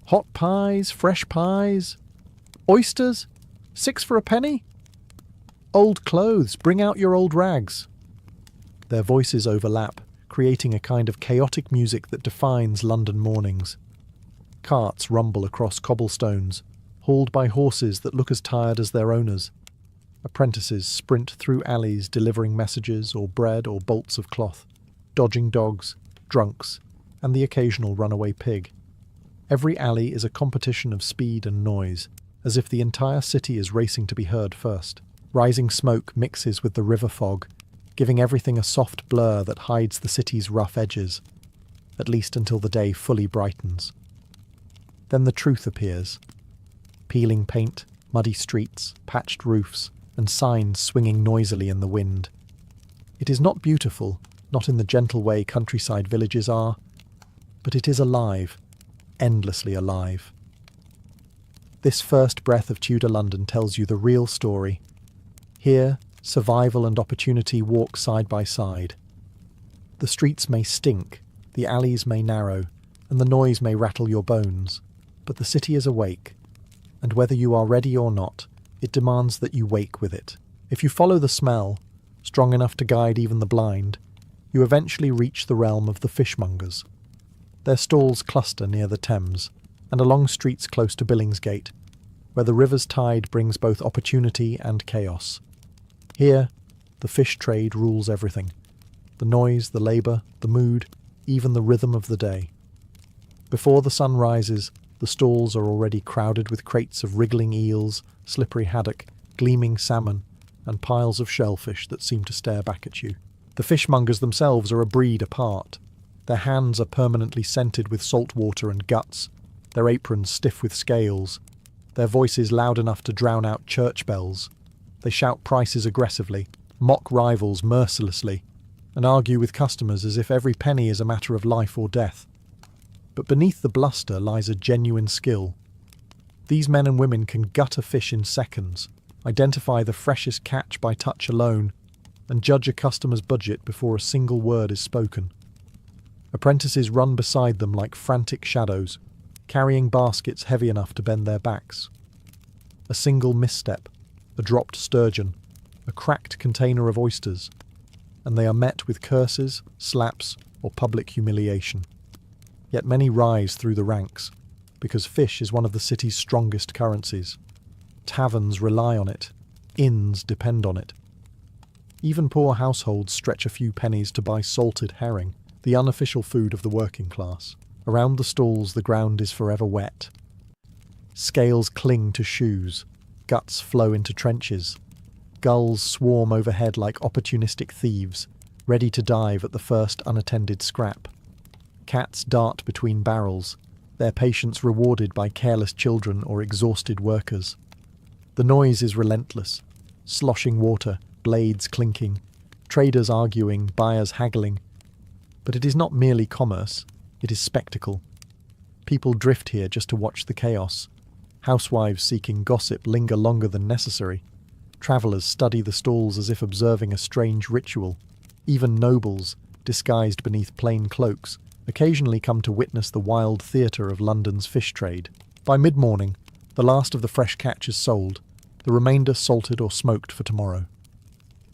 Hot pies, fresh pies, oysters, 6 for a penny? Old clothes, bring out your old rags. Their voices overlap, creating a kind of chaotic music that defines London mornings. Carts rumble across cobblestones, hauled by horses that look as tired as their owners. Apprentices sprint through alleys delivering messages or bread or bolts of cloth, dodging dogs, drunks, and the occasional runaway pig. Every alley is a competition of speed and noise, as if the entire city is racing to be heard first. Rising smoke mixes with the river fog, giving everything a soft blur that hides the city's rough edges, at least until the day fully brightens. Then the truth appears. Peeling paint, muddy streets, patched roofs, and signs swinging noisily in the wind. It is not beautiful, not in the gentle way countryside villages are, but it is alive, endlessly alive. This first breath of Tudor London tells you the real story. Here, survival and opportunity walk side by side. The streets may stink, the alleys may narrow, and the noise may rattle your bones, but the city is awake, and whether you are ready or not, it demands that you wake with it. If you follow the smell, strong enough to guide even the blind, you eventually reach the realm of the fishmongers. Their stalls cluster near the Thames, and along streets close to Billingsgate, where the river's tide brings both opportunity and chaos. Here, the fish trade rules everything. The noise, the labour, the mood, even the rhythm of the day. Before the sun rises, the stalls are already crowded with crates of wriggling eels, slippery haddock, gleaming salmon, and piles of shellfish that seem to stare back at you. The fishmongers themselves are a breed apart. Their hands are permanently scented with salt water and guts, their aprons stiff with scales, their voices loud enough to drown out church bells. They shout prices aggressively, mock rivals mercilessly, and argue with customers as if every penny is a matter of life or death. But beneath the bluster lies a genuine skill. These men and women can gut a fish in seconds, identify the freshest catch by touch alone, and judge a customer's budget before a single word is spoken. Apprentices run beside them like frantic shadows, carrying baskets heavy enough to bend their backs. A single misstep, a dropped sturgeon, a cracked container of oysters, and they are met with curses, slaps, or public humiliation. Yet many rise through the ranks, because fish is one of the city's strongest currencies. Taverns rely on it, inns depend on it. Even poor households stretch a few pennies to buy salted herring, the unofficial food of the working class. Around the stalls the ground is forever wet. Scales cling to shoes, guts flow into trenches. Gulls swarm overhead like opportunistic thieves, ready to dive at the first unattended scrap. Cats dart between barrels, their patience rewarded by careless children or exhausted workers. The noise is relentless. Sloshing water, blades clinking, traders arguing, buyers haggling. But it is not merely commerce, it is spectacle. People drift here just to watch the chaos. Housewives seeking gossip linger longer than necessary. Travellers study the stalls as if observing a strange ritual. Even nobles, disguised beneath plain cloaks, occasionally come to witness the wild theatre of London's fish trade. By mid-morning, the last of the fresh catch is sold, the remainder salted or smoked for tomorrow.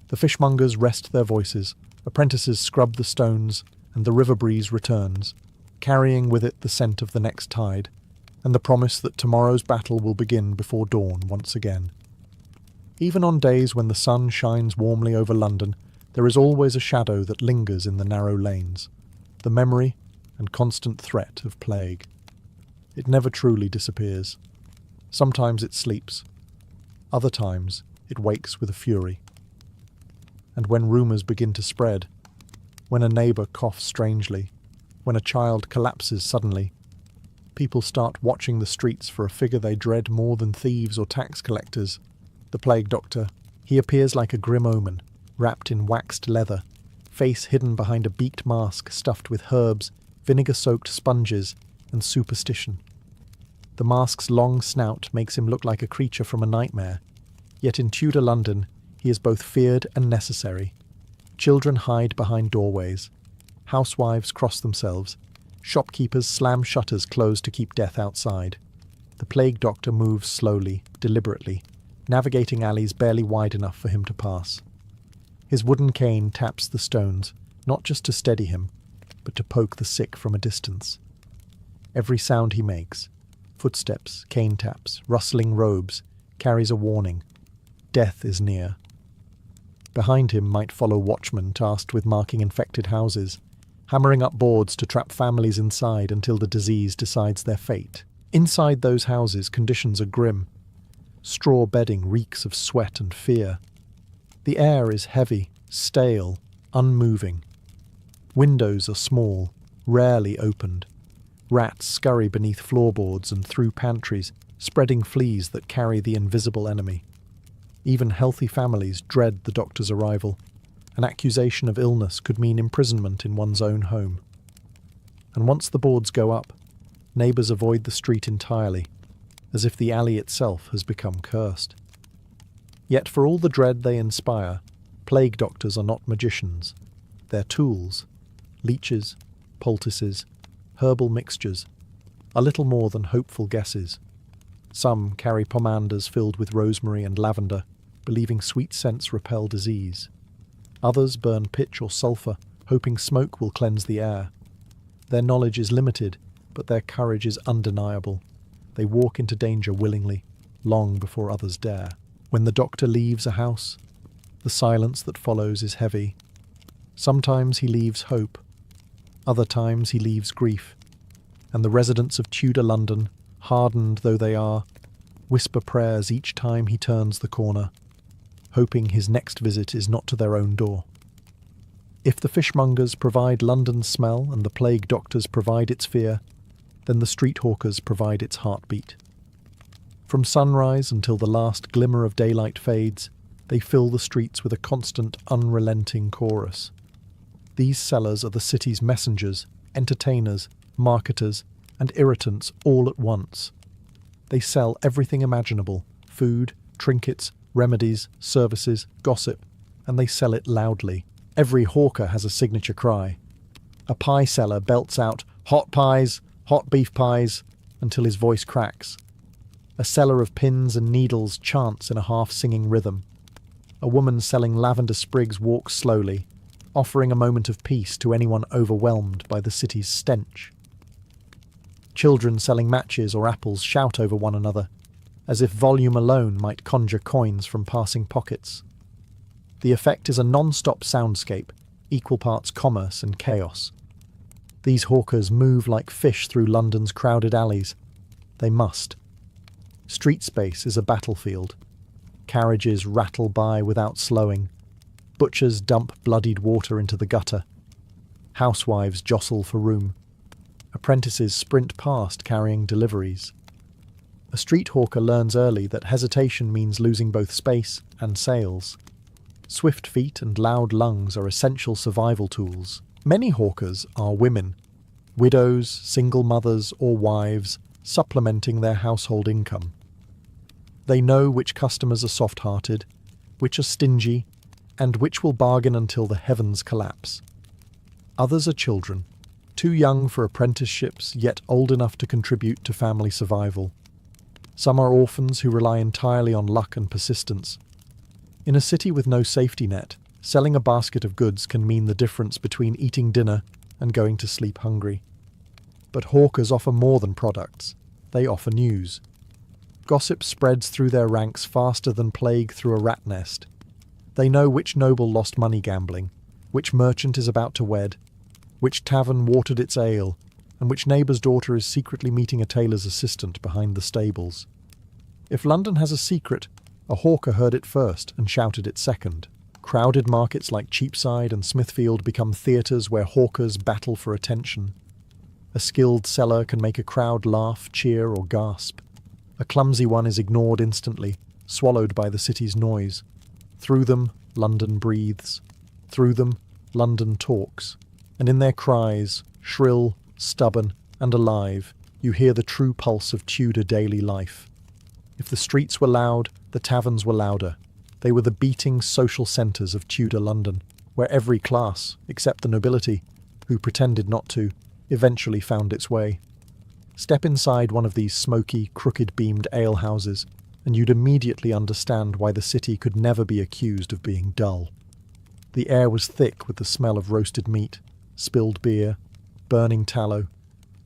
The fishmongers rest their voices, apprentices scrub the stones, and the river breeze returns, carrying with it the scent of the next tide, and the promise that tomorrow's battle will begin before dawn once again. Even on days when the sun shines warmly over London, there is always a shadow that lingers in the narrow lanes, the memory and constant threat of plague. It never truly disappears. Sometimes it sleeps. Other times it wakes with a fury. And when rumours begin to spread, when a neighbour coughs strangely, when a child collapses suddenly, people start watching the streets for a figure they dread more than thieves or tax collectors. The plague doctor. He appears like a grim omen, wrapped in waxed leather, face hidden behind a beaked mask stuffed with herbs, vinegar-soaked sponges, and superstition. The mask's long snout makes him look like a creature from a nightmare, yet in Tudor London he is both feared and necessary. Children hide behind doorways. Housewives cross themselves. Shopkeepers slam shutters closed to keep death outside. The plague doctor moves slowly, deliberately, navigating alleys barely wide enough for him to pass. His wooden cane taps the stones, not just to steady him, but to poke the sick from a distance. Every sound he makes, footsteps, cane taps, rustling robes, carries a warning. Death is near. Behind him might follow watchmen tasked with marking infected houses, hammering up boards to trap families inside until the disease decides their fate. Inside those houses, conditions are grim. Straw bedding reeks of sweat and fear. The air is heavy, stale, unmoving. Windows are small, rarely opened. Rats scurry beneath floorboards and through pantries, spreading fleas that carry the invisible enemy. Even healthy families dread the doctor's arrival. An accusation of illness could mean imprisonment in one's own home. And once the boards go up, neighbours avoid the street entirely, as if the alley itself has become cursed. Yet for all the dread they inspire, plague doctors are not magicians. Their tools, leeches, poultices, herbal mixtures, are little more than hopeful guesses. Some carry pomanders filled with rosemary and lavender, believing sweet scents repel disease. Others burn pitch or sulphur, hoping smoke will cleanse the air. Their knowledge is limited, but their courage is undeniable. They walk into danger willingly, long before others dare. When the doctor leaves a house, the silence that follows is heavy. Sometimes he leaves hope, other times he leaves grief, and the residents of Tudor London, hardened though they are, whisper prayers each time he turns the corner, hoping his next visit is not to their own door. If the fishmongers provide London's smell and the plague doctors provide its fear, then the street hawkers provide its heartbeat. From sunrise until the last glimmer of daylight fades, they fill the streets with a constant, unrelenting chorus. These sellers are the city's messengers, entertainers, marketers, and irritants all at once. They sell everything imaginable: food, trinkets, remedies, services, gossip, and they sell it loudly. Every hawker has a signature cry. A pie seller belts out hot pies, hot beef pies, until his voice cracks. A seller of pins and needles chants in a half-singing rhythm. A woman selling lavender sprigs walks slowly, offering a moment of peace to anyone overwhelmed by the city's stench. Children selling matches or apples shout over one another, as if volume alone might conjure coins from passing pockets. The effect is a non-stop soundscape, equal parts commerce and chaos. These hawkers move like fish through London's crowded alleys. They must. Street space is a battlefield. Carriages rattle by without slowing. Butchers dump bloodied water into the gutter. Housewives jostle for room. Apprentices sprint past carrying deliveries. A street hawker learns early that hesitation means losing both space and sales. Swift feet and loud lungs are essential survival tools. Many hawkers are women, widows, single mothers, or wives, supplementing their household income. They know which customers are soft-hearted, which are stingy, and which will bargain until the heavens collapse. Others are children, too young for apprenticeships, yet old enough to contribute to family survival. Some are orphans who rely entirely on luck and persistence. In a city with no safety net, selling a basket of goods can mean the difference between eating dinner and going to sleep hungry. But hawkers offer more than products. They offer news. Gossip spreads through their ranks faster than plague through a rat nest. They know which noble lost money gambling, which merchant is about to wed, which tavern watered its ale, and which neighbour's daughter is secretly meeting a tailor's assistant behind the stables. If London has a secret, a hawker heard it first and shouted it second. Crowded markets like Cheapside and Smithfield become theatres where hawkers battle for attention. A skilled seller can make a crowd laugh, cheer, or gasp. A clumsy one is ignored instantly, swallowed by the city's noise. Through them, London breathes. Through them, London talks. And in their cries, shrill, stubborn, and alive, you hear the true pulse of Tudor daily life. If the streets were loud, the taverns were louder. They were the beating social centres of Tudor London, where every class, except the nobility, who pretended not to, eventually found its way. Step inside one of these smoky, crooked-beamed alehouses, and you'd immediately understand why the city could never be accused of being dull. The air was thick with the smell of roasted meat, spilled beer, burning tallow,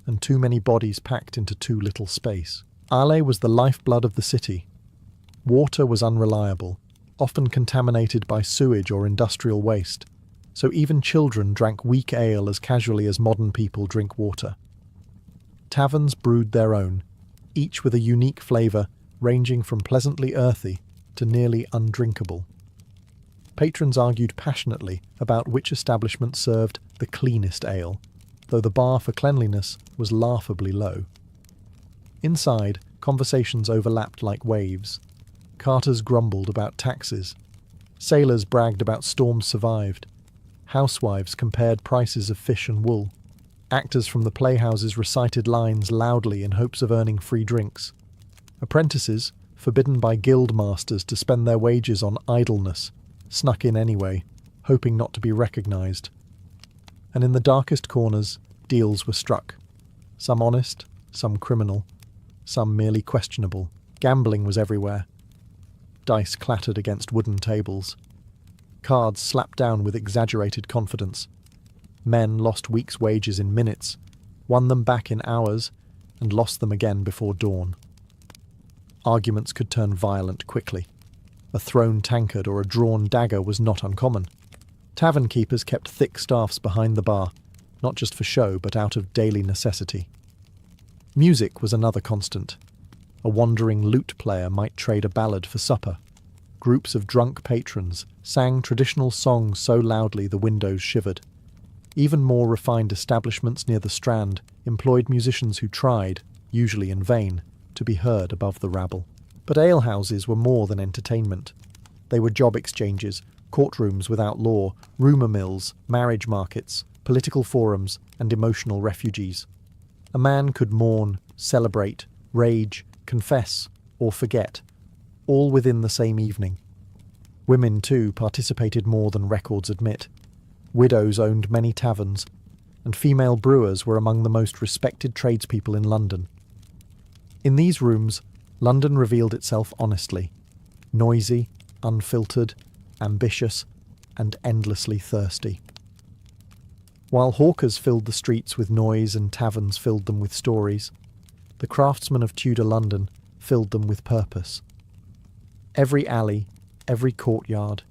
and too many bodies packed into too little space. Ale was the lifeblood of the city. Water was unreliable, often contaminated by sewage or industrial waste, so even children drank weak ale as casually as modern people drink water. Taverns brewed their own, each with a unique flavour ranging from pleasantly earthy to nearly undrinkable. Patrons argued passionately about which establishment served the cleanest ale, though the bar for cleanliness was laughably low. Inside, conversations overlapped like waves. Carters grumbled about taxes. Sailors bragged about storms survived. Housewives compared prices of fish and wool. Actors from the playhouses recited lines loudly in hopes of earning free drinks. Apprentices, forbidden by guild masters to spend their wages on idleness, snuck in anyway, hoping not to be recognised. And in the darkest corners, deals were struck. Some honest, some criminal, some merely questionable. Gambling was everywhere. Dice clattered against wooden tables. Cards slapped down with exaggerated confidence. Men lost weeks' wages in minutes, won them back in hours, and lost them again before dawn. Arguments could turn violent quickly. A thrown tankard or a drawn dagger was not uncommon. Tavern keepers kept thick staffs behind the bar, not just for show but out of daily necessity. Music was another constant. A wandering lute player might trade a ballad for supper. Groups of drunk patrons sang traditional songs so loudly the windows shivered. Even more refined establishments near the Strand employed musicians who tried, usually in vain, to be heard above the rabble. But alehouses were more than entertainment. They were job exchanges, courtrooms without law, rumour mills, marriage markets, political forums, and emotional refuges. A man could mourn, celebrate, rage, confess, or forget, all within the same evening. Women, too, participated more than records admit. Widows owned many taverns, and female brewers were among the most respected tradespeople in London. In these rooms, London revealed itself honestly, noisy, unfiltered, ambitious, and endlessly thirsty. While hawkers filled the streets with noise and taverns filled them with stories, the craftsmen of Tudor London filled them with purpose. Every alley, every courtyard,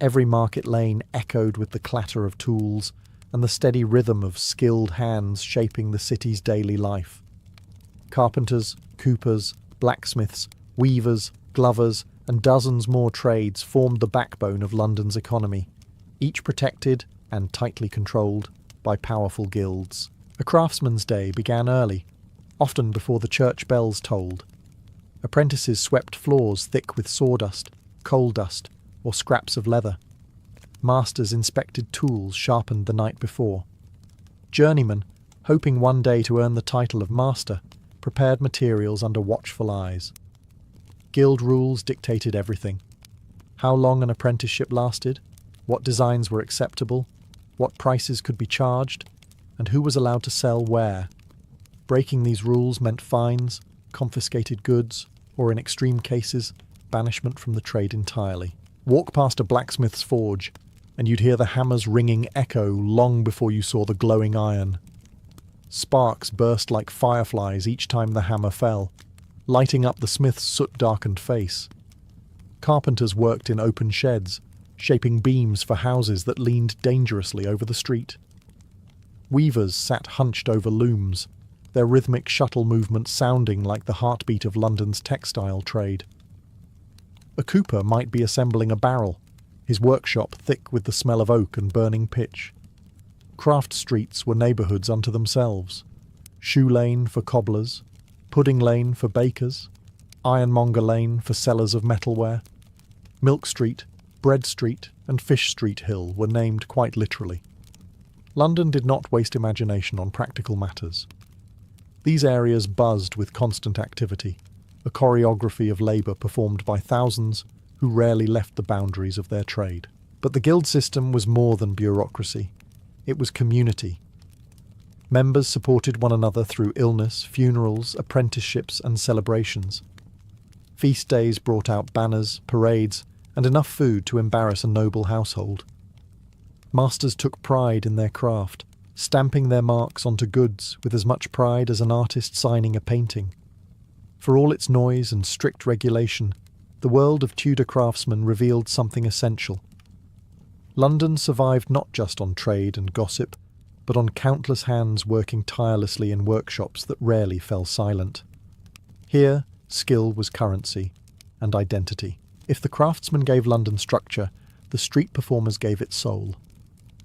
every market lane echoed with the clatter of tools and the steady rhythm of skilled hands shaping the city's daily life. Carpenters, coopers, blacksmiths, weavers, glovers, and dozens more trades formed the backbone of London's economy, each protected and tightly controlled by powerful guilds. A craftsman's day began early, often before the church bells tolled. Apprentices swept floors thick with sawdust, coal dust, or scraps of leather. Masters inspected tools sharpened the night before. Journeymen, hoping one day to earn the title of master, prepared materials under watchful eyes. Guild rules dictated everything. How long an apprenticeship lasted, what designs were acceptable, what prices could be charged, and who was allowed to sell where. Breaking these rules meant fines, confiscated goods, or in extreme cases, banishment from the trade entirely. Walk past a blacksmith's forge, and you'd hear the hammer's ringing echo long before you saw the glowing iron. Sparks burst like fireflies each time the hammer fell, lighting up the smith's soot-darkened face. Carpenters worked in open sheds, shaping beams for houses that leaned dangerously over the street. Weavers sat hunched over looms, their rhythmic shuttle movement sounding like the heartbeat of London's textile trade. A cooper might be assembling a barrel, his workshop thick with the smell of oak and burning pitch. Craft streets were neighbourhoods unto themselves. Shoe Lane for cobblers, Pudding Lane for bakers, Ironmonger Lane for sellers of metalware. Milk Street, Bread Street, and Fish Street Hill were named quite literally. London did not waste imagination on practical matters. These areas buzzed with constant activity, a choreography of labour performed by thousands who rarely left the boundaries of their trade. But the guild system was more than bureaucracy. It was community. Members supported one another through illness, funerals, apprenticeships and celebrations. Feast days brought out banners, parades, and enough food to embarrass a noble household. Masters took pride in their craft, stamping their marks onto goods with as much pride as an artist signing a painting. For all its noise and strict regulation, the world of Tudor craftsmen revealed something essential. London survived not just on trade and gossip, but on countless hands working tirelessly in workshops that rarely fell silent. Here, skill was currency and identity. If the craftsman gave London structure, the street performers gave it soul.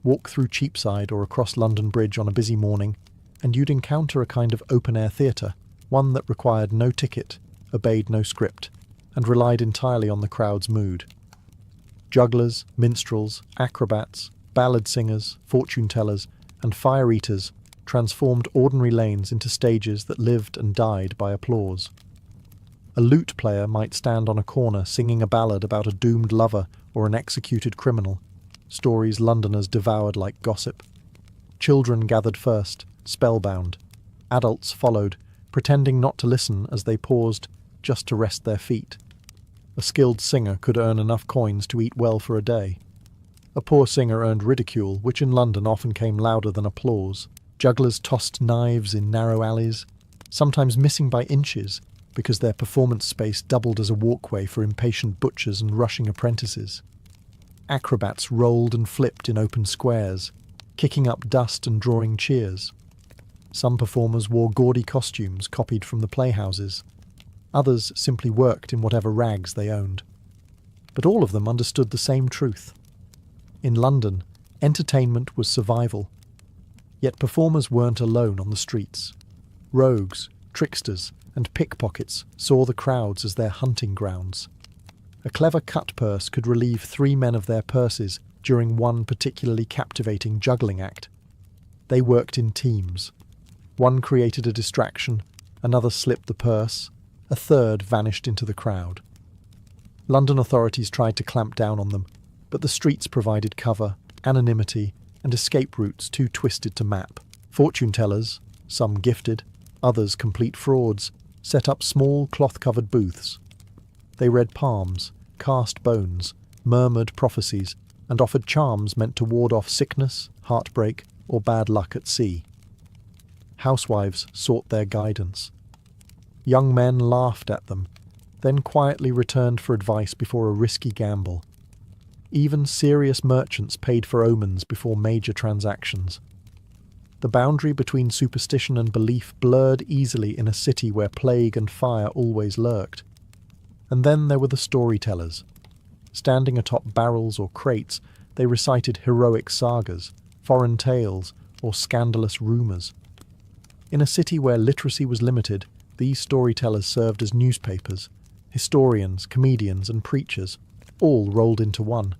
Walk through Cheapside or across London Bridge on a busy morning, and you'd encounter a kind of open-air theatre, one that required no ticket, obeyed no script, and relied entirely on the crowd's mood. Jugglers, minstrels, acrobats, ballad singers, fortune-tellers, and fire-eaters transformed ordinary lanes into stages that lived and died by applause. A lute player might stand on a corner singing a ballad about a doomed lover or an executed criminal, stories Londoners devoured like gossip. Children gathered first, spellbound. Adults followed, pretending not to listen as they paused just to rest their feet. A skilled singer could earn enough coins to eat well for a day. A poor singer earned ridicule, which in London often came louder than applause. Jugglers tossed knives in narrow alleys, sometimes missing by inches because their performance space doubled as a walkway for impatient butchers and rushing apprentices. Acrobats rolled and flipped in open squares, kicking up dust and drawing cheers. Some performers wore gaudy costumes copied from the playhouses. Others simply worked in whatever rags they owned. But all of them understood the same truth. In London, entertainment was survival. Yet performers weren't alone on the streets. Rogues, tricksters, and pickpockets saw the crowds as their hunting grounds. A clever cut purse could relieve 3 men of their purses during one particularly captivating juggling act. They worked in teams. One created a distraction, another slipped the purse, a third vanished into the crowd. London authorities tried to clamp down on them, but the streets provided cover, anonymity, and escape routes too twisted to map. Fortune-tellers, some gifted, others complete frauds, set up small cloth-covered booths. They read palms, cast bones, murmured prophecies, and offered charms meant to ward off sickness, heartbreak, or bad luck at sea. Housewives sought their guidance. Young men laughed at them, then quietly returned for advice before a risky gamble. Even serious merchants paid for omens before major transactions. The boundary between superstition and belief blurred easily in a city where plague and fire always lurked. And then there were the storytellers. Standing atop barrels or crates, they recited heroic sagas, foreign tales, or scandalous rumours. In a city where literacy was limited, these storytellers served as newspapers. Historians, comedians, and preachers, all rolled into one.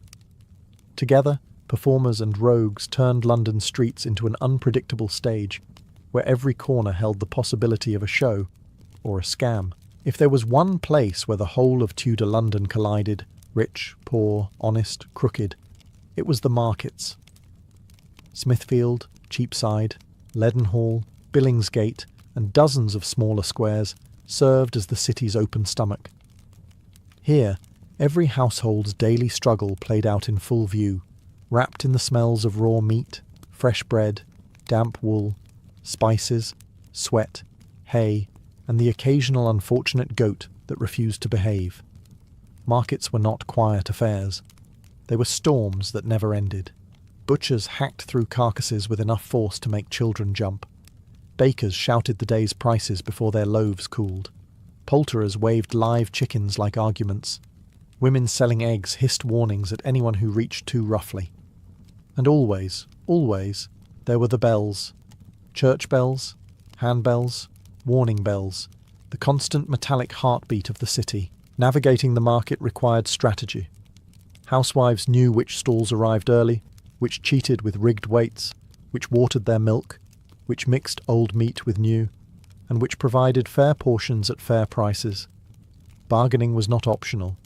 Together, performers and rogues turned London streets into an unpredictable stage, where every corner held the possibility of a show, or a scam. If there was one place where the whole of Tudor London collided, rich, poor, honest, crooked, it was the markets. Smithfield, Cheapside, Leadenhall, Billingsgate, and dozens of smaller squares served as the city's open stomach. Here, every household's daily struggle played out in full view, wrapped in the smells of raw meat, fresh bread, damp wool, spices, sweat, hay, and the occasional unfortunate goat that refused to behave. Markets were not quiet affairs. They were storms that never ended. Butchers hacked through carcasses with enough force to make children jump. Bakers shouted the day's prices before their loaves cooled. Poulterers waved live chickens like arguments. Women selling eggs hissed warnings at anyone who reached too roughly. And always, always, there were the bells. Church bells, handbells, warning bells, the constant metallic heartbeat of the city. Navigating the market required strategy. Housewives knew which stalls arrived early, which cheated with rigged weights, which watered their milk, which mixed old meat with new. and which provided fair portions at fair prices. Bargaining was not optional.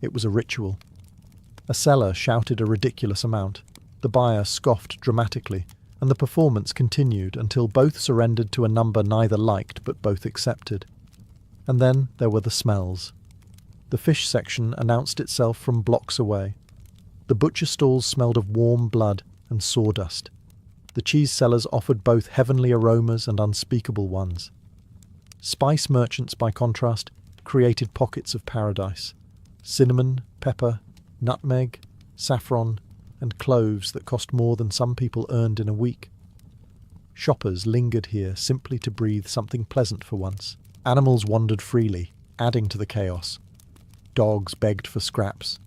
It was a ritual. A seller shouted a ridiculous amount, the buyer scoffed dramatically, and the performance continued until both surrendered to a number neither liked but both accepted. And then there were the smells. The fish section announced itself from blocks away. The butcher stalls smelled of warm blood and sawdust. The cheese sellers offered both heavenly aromas and unspeakable ones. Spice merchants, by contrast, created pockets of paradise. Cinnamon, pepper, nutmeg, saffron, and cloves that cost more than some people earned in a week. Shoppers lingered here simply to breathe something pleasant for once. Animals wandered freely, adding to the chaos. Dogs begged for scraps.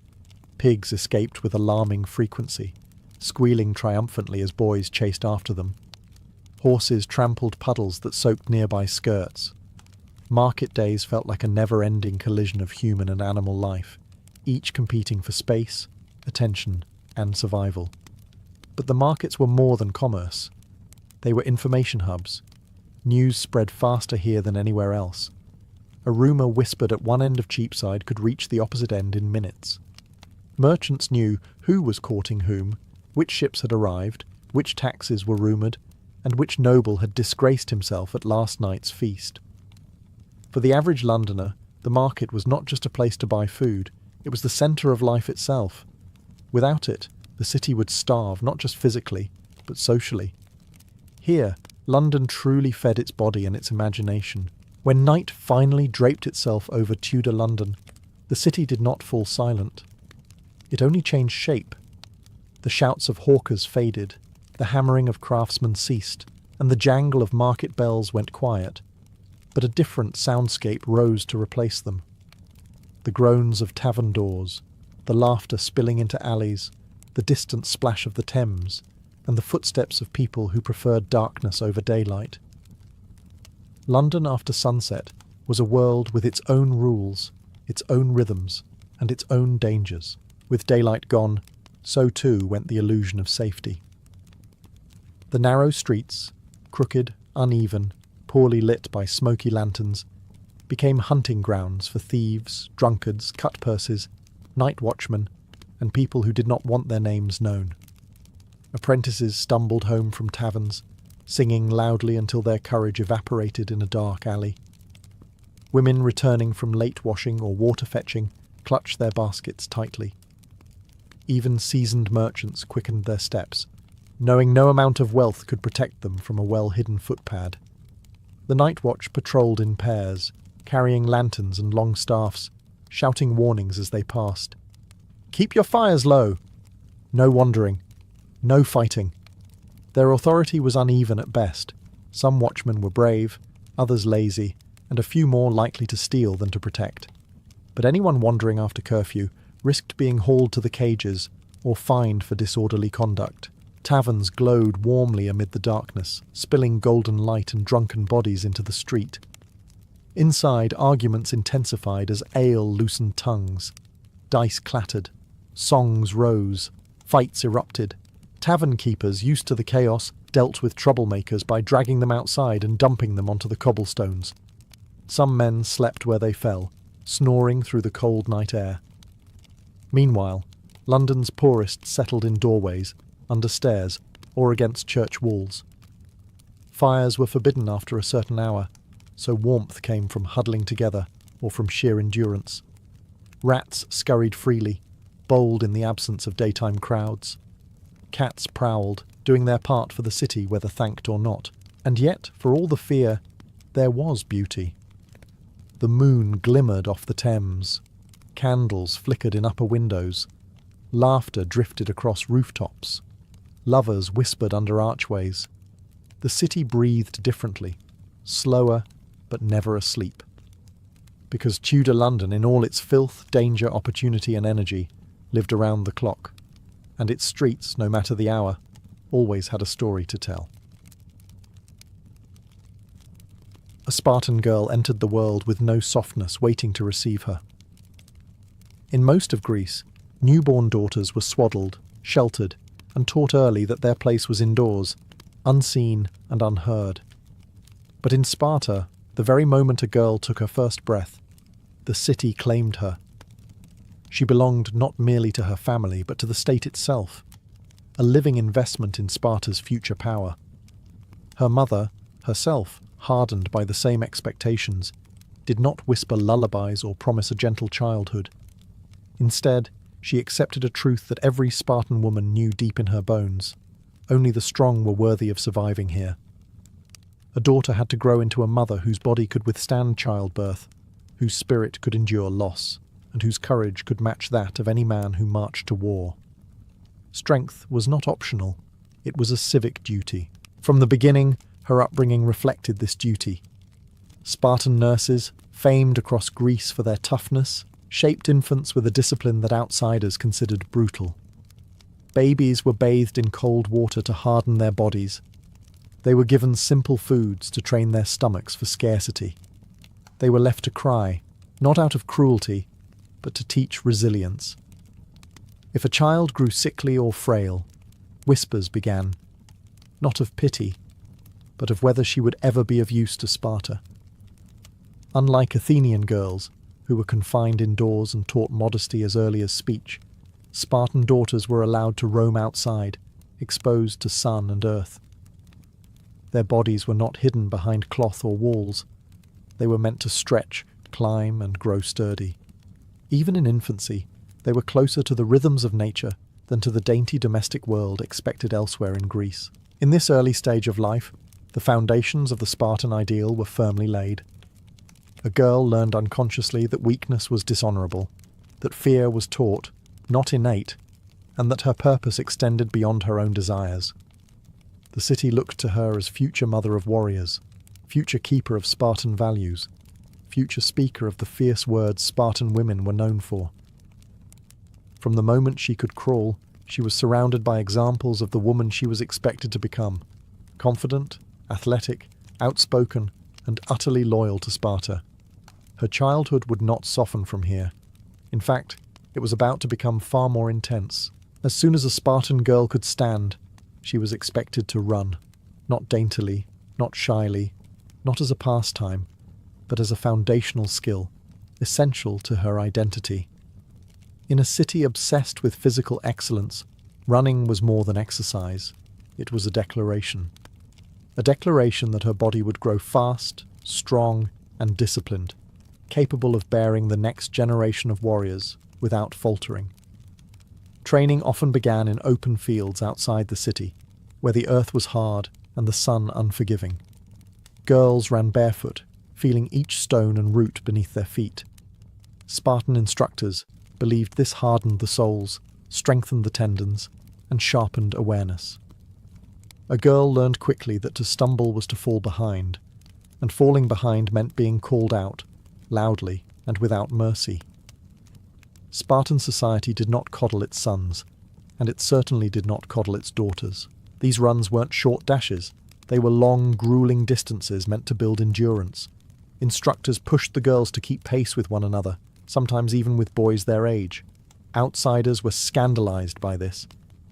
Pigs escaped with alarming frequency, squealing triumphantly as boys chased after them. Horses trampled puddles that soaked nearby skirts. Market days felt like a never-ending collision of human and animal life, each competing for space, attention, and survival. But the markets were more than commerce. They were information hubs. News spread faster here than anywhere else. A rumour whispered at one end of Cheapside could reach the opposite end in minutes. Merchants knew who was courting whom, which ships had arrived, which taxes were rumoured, and which noble had disgraced himself at last night's feast. For the average Londoner, the market was not just a place to buy food, it was the centre of life itself. Without it, the city would starve, not just physically, but socially. Here, London truly fed its body and its imagination. When night finally draped itself over Tudor London, the city did not fall silent. It only changed shape. The shouts of hawkers faded, the hammering of craftsmen ceased, and the jangle of market bells went quiet. But a different soundscape rose to replace them. The groans of tavern doors, the laughter spilling into alleys, the distant splash of the Thames, and the footsteps of people who preferred darkness over daylight. London after sunset was a world with its own rules, its own rhythms, and its own dangers. With daylight gone, so too went the illusion of safety. The narrow streets, crooked, uneven, poorly lit by smoky lanterns, became hunting grounds for thieves, drunkards, cut-purses, night watchmen, and people who did not want their names known. Apprentices stumbled home from taverns, singing loudly until their courage evaporated in a dark alley. Women returning from late washing or water fetching clutched their baskets tightly. Even seasoned merchants quickened their steps, knowing no amount of wealth could protect them from a well-hidden footpad. The night watch patrolled in pairs, carrying lanterns and long staffs, shouting warnings as they passed. "Keep your fires low!" No wandering. No fighting. Their authority was uneven at best. Some watchmen were brave, others lazy, and a few more likely to steal than to protect. But anyone wandering after curfew risked being hauled to the cages or fined for disorderly conduct. Taverns glowed warmly amid the darkness, spilling golden light and drunken bodies into the street. Inside, arguments intensified as ale loosened tongues. Dice clattered. Songs rose. Fights erupted. Tavern keepers, used to the chaos, dealt with troublemakers by dragging them outside and dumping them onto the cobblestones. Some men slept where they fell, snoring through the cold night air. Meanwhile, London's poorest settled in doorways, under stairs, or against church walls. Fires were forbidden after a certain hour, so warmth came from huddling together or from sheer endurance. Rats scurried freely, bold in the absence of daytime crowds. Cats prowled, doing their part for the city whether thanked or not. And yet, for all the fear, there was beauty. The moon glimmered off the Thames. Candles flickered in upper windows. Laughter drifted across rooftops. Lovers whispered under archways. The city breathed differently, slower but never asleep. Because Tudor London, in all its filth, danger, opportunity and energy, lived around the clock, and its streets, no matter the hour, always had a story to tell. A Spartan girl entered the world with no softness waiting to receive her. In most of Greece, newborn daughters were swaddled, sheltered, and taught early that their place was indoors, unseen and unheard. But in Sparta, the very moment a girl took her first breath, the city claimed her. She belonged not merely to her family, but to the state itself, a living investment in Sparta's future power. Her mother, herself hardened by the same expectations, did not whisper lullabies or promise a gentle childhood. Instead, she accepted a truth that every Spartan woman knew deep in her bones. Only the strong were worthy of surviving here. A daughter had to grow into a mother whose body could withstand childbirth, whose spirit could endure loss, and whose courage could match that of any man who marched to war. Strength was not optional, it was a civic duty. From the beginning, her upbringing reflected this duty. Spartan nurses, famed across Greece for their toughness, shaped infants with a discipline that outsiders considered brutal. Babies were bathed in cold water to harden their bodies. They were given simple foods to train their stomachs for scarcity. They were left to cry, not out of cruelty, but to teach resilience. If a child grew sickly or frail, whispers began, not of pity, but of whether she would ever be of use to Sparta. Unlike Athenian girls, who were confined indoors and taught modesty as early as speech, Spartan daughters were allowed to roam outside, exposed to sun and earth. Their bodies were not hidden behind cloth or walls. They were meant to stretch, climb, and grow sturdy. Even in infancy, they were closer to the rhythms of nature than to the dainty domestic world expected elsewhere in Greece. In this early stage of life, the foundations of the Spartan ideal were firmly laid. A girl learned unconsciously that weakness was dishonorable, that fear was taught, not innate, and that her purpose extended beyond her own desires. The city looked to her as future mother of warriors, future keeper of Spartan values, future speaker of the fierce words Spartan women were known for. From the moment she could crawl, she was surrounded by examples of the woman she was expected to become, confident, athletic, outspoken, and utterly loyal to Sparta. Her childhood would not soften from here. In fact, it was about to become far more intense. As soon as a Spartan girl could stand, she was expected to run, not daintily, not shyly, not as a pastime, but as a foundational skill, essential to her identity. In a city obsessed with physical excellence, running was more than exercise. It was a declaration. A declaration that her body would grow fast, strong, and disciplined, capable of bearing the next generation of warriors without faltering. Training often began in open fields outside the city, where the earth was hard and the sun unforgiving. Girls ran barefoot, feeling each stone and root beneath their feet. Spartan instructors believed this hardened the soles, strengthened the tendons, and sharpened awareness. A girl learned quickly that to stumble was to fall behind, and falling behind meant being called out, loudly and without mercy. Spartan society did not coddle its sons, and it certainly did not coddle its daughters. These runs weren't short dashes. They were long, grueling distances meant to build endurance. Instructors pushed the girls to keep pace with one another, sometimes even with boys their age. Outsiders were scandalized by this.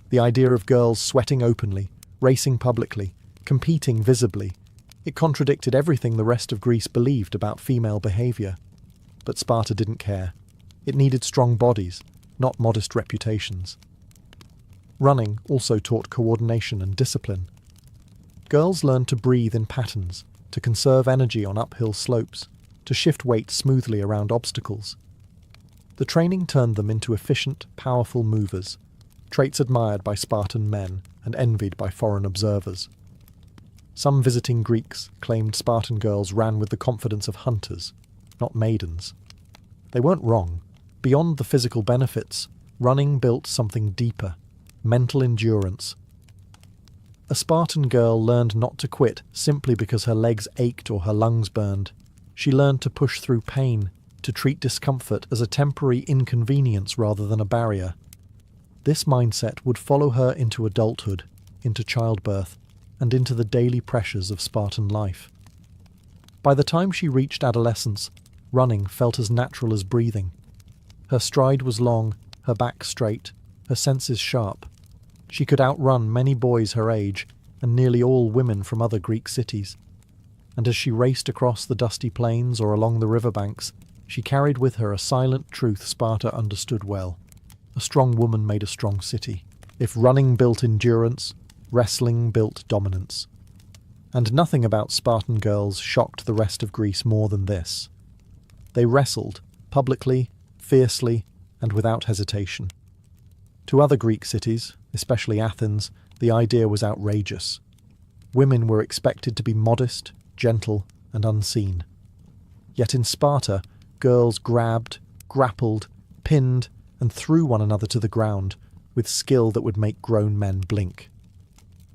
The idea of girls sweating openly, racing publicly, competing visibly. It contradicted everything the rest of Greece believed about female behavior. But Sparta didn't care. It needed strong bodies, not modest reputations. Running also taught coordination and discipline. Girls learned to breathe in patterns, to conserve energy on uphill slopes, to shift weight smoothly around obstacles. The training turned them into efficient, powerful movers, traits admired by Spartan men and envied by foreign observers. Some visiting Greeks claimed Spartan girls ran with the confidence of hunters, not maidens. They weren't wrong. Beyond the physical benefits, running built something deeper, mental endurance. A Spartan girl learned not to quit simply because her legs ached or her lungs burned. She learned to push through pain, to treat discomfort as a temporary inconvenience rather than a barrier. This mindset would follow her into adulthood, into childbirth, and into the daily pressures of Spartan life. By the time she reached adolescence, running felt as natural as breathing. Her stride was long, her back straight, her senses sharp. She could outrun many boys her age and nearly all women from other Greek cities. and as she raced across the dusty plains or along the riverbanks, she carried with her a silent truth Sparta understood well. A strong woman made a strong city. If running built endurance, wrestling built dominance. And nothing about Spartan girls shocked the rest of Greece more than this. They wrestled, publicly, fiercely, and without hesitation. To other Greek cities, especially Athens, the idea was outrageous. Women were expected to be modest, gentle, and unseen. Yet in Sparta, girls grabbed, grappled, pinned, and threw one another to the ground with skill that would make grown men blink.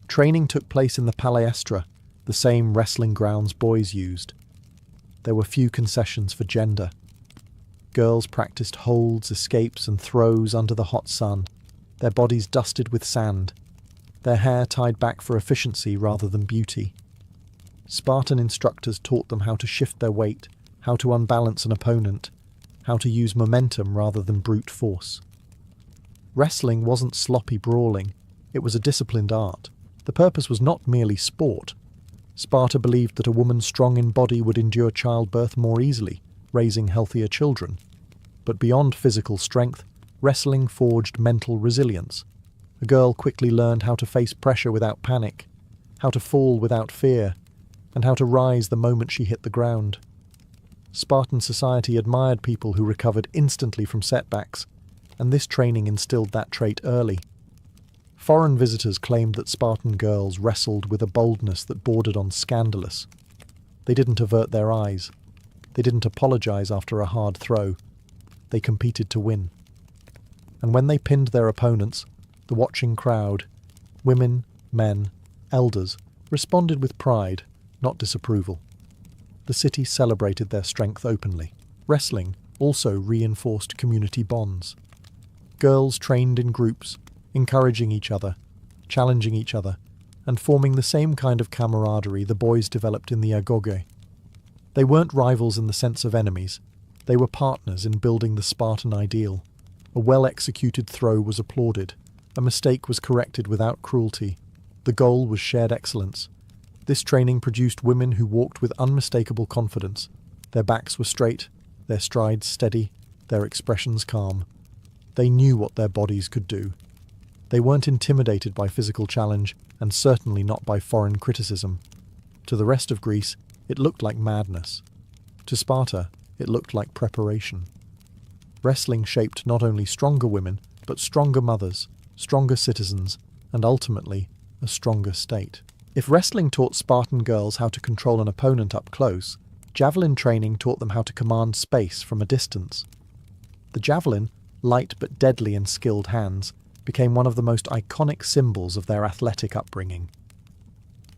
Training took place in the palaestra, the same wrestling grounds boys used. There were few concessions for gender. Girls practiced holds, escapes, and throws under the hot sun, their bodies dusted with sand, their hair tied back for efficiency rather than beauty. Spartan instructors taught them how to shift their weight, how to unbalance an opponent, how to use momentum rather than brute force. Wrestling wasn't sloppy brawling, it was a disciplined art. The purpose was not merely sport. Sparta believed that a woman strong in body would endure childbirth more easily, raising healthier children. But beyond physical strength, wrestling forged mental resilience. A girl quickly learned how to face pressure without panic, how to fall without fear, and how to rise the moment she hit the ground. Spartan society admired people who recovered instantly from setbacks, and this training instilled that trait early. Foreign visitors claimed that Spartan girls wrestled with a boldness that bordered on scandalous. They didn't avert their eyes. They didn't apologize after a hard throw. They competed to win. And when they pinned their opponents, the watching crowd, women, men, elders, responded with pride, not disapproval. The city celebrated their strength openly. Wrestling also reinforced community bonds. Girls trained in groups, encouraging each other, challenging each other, and forming the same kind of camaraderie the boys developed in the agoge. They weren't rivals in the sense of enemies. They were partners in building the Spartan ideal. A well-executed throw was applauded. A mistake was corrected without cruelty. The goal was shared excellence. This training produced women who walked with unmistakable confidence. Their backs were straight, their strides steady, their expressions calm. They knew what their bodies could do. They weren't intimidated by physical challenge, and certainly not by foreign criticism. To the rest of Greece, it looked like madness. To Sparta, it looked like preparation. Wrestling shaped not only stronger women, but stronger mothers, stronger citizens, and ultimately, a stronger state. If wrestling taught Spartan girls how to control an opponent up close, javelin training taught them how to command space from a distance. The javelin, light but deadly in skilled hands, became one of the most iconic symbols of their athletic upbringing.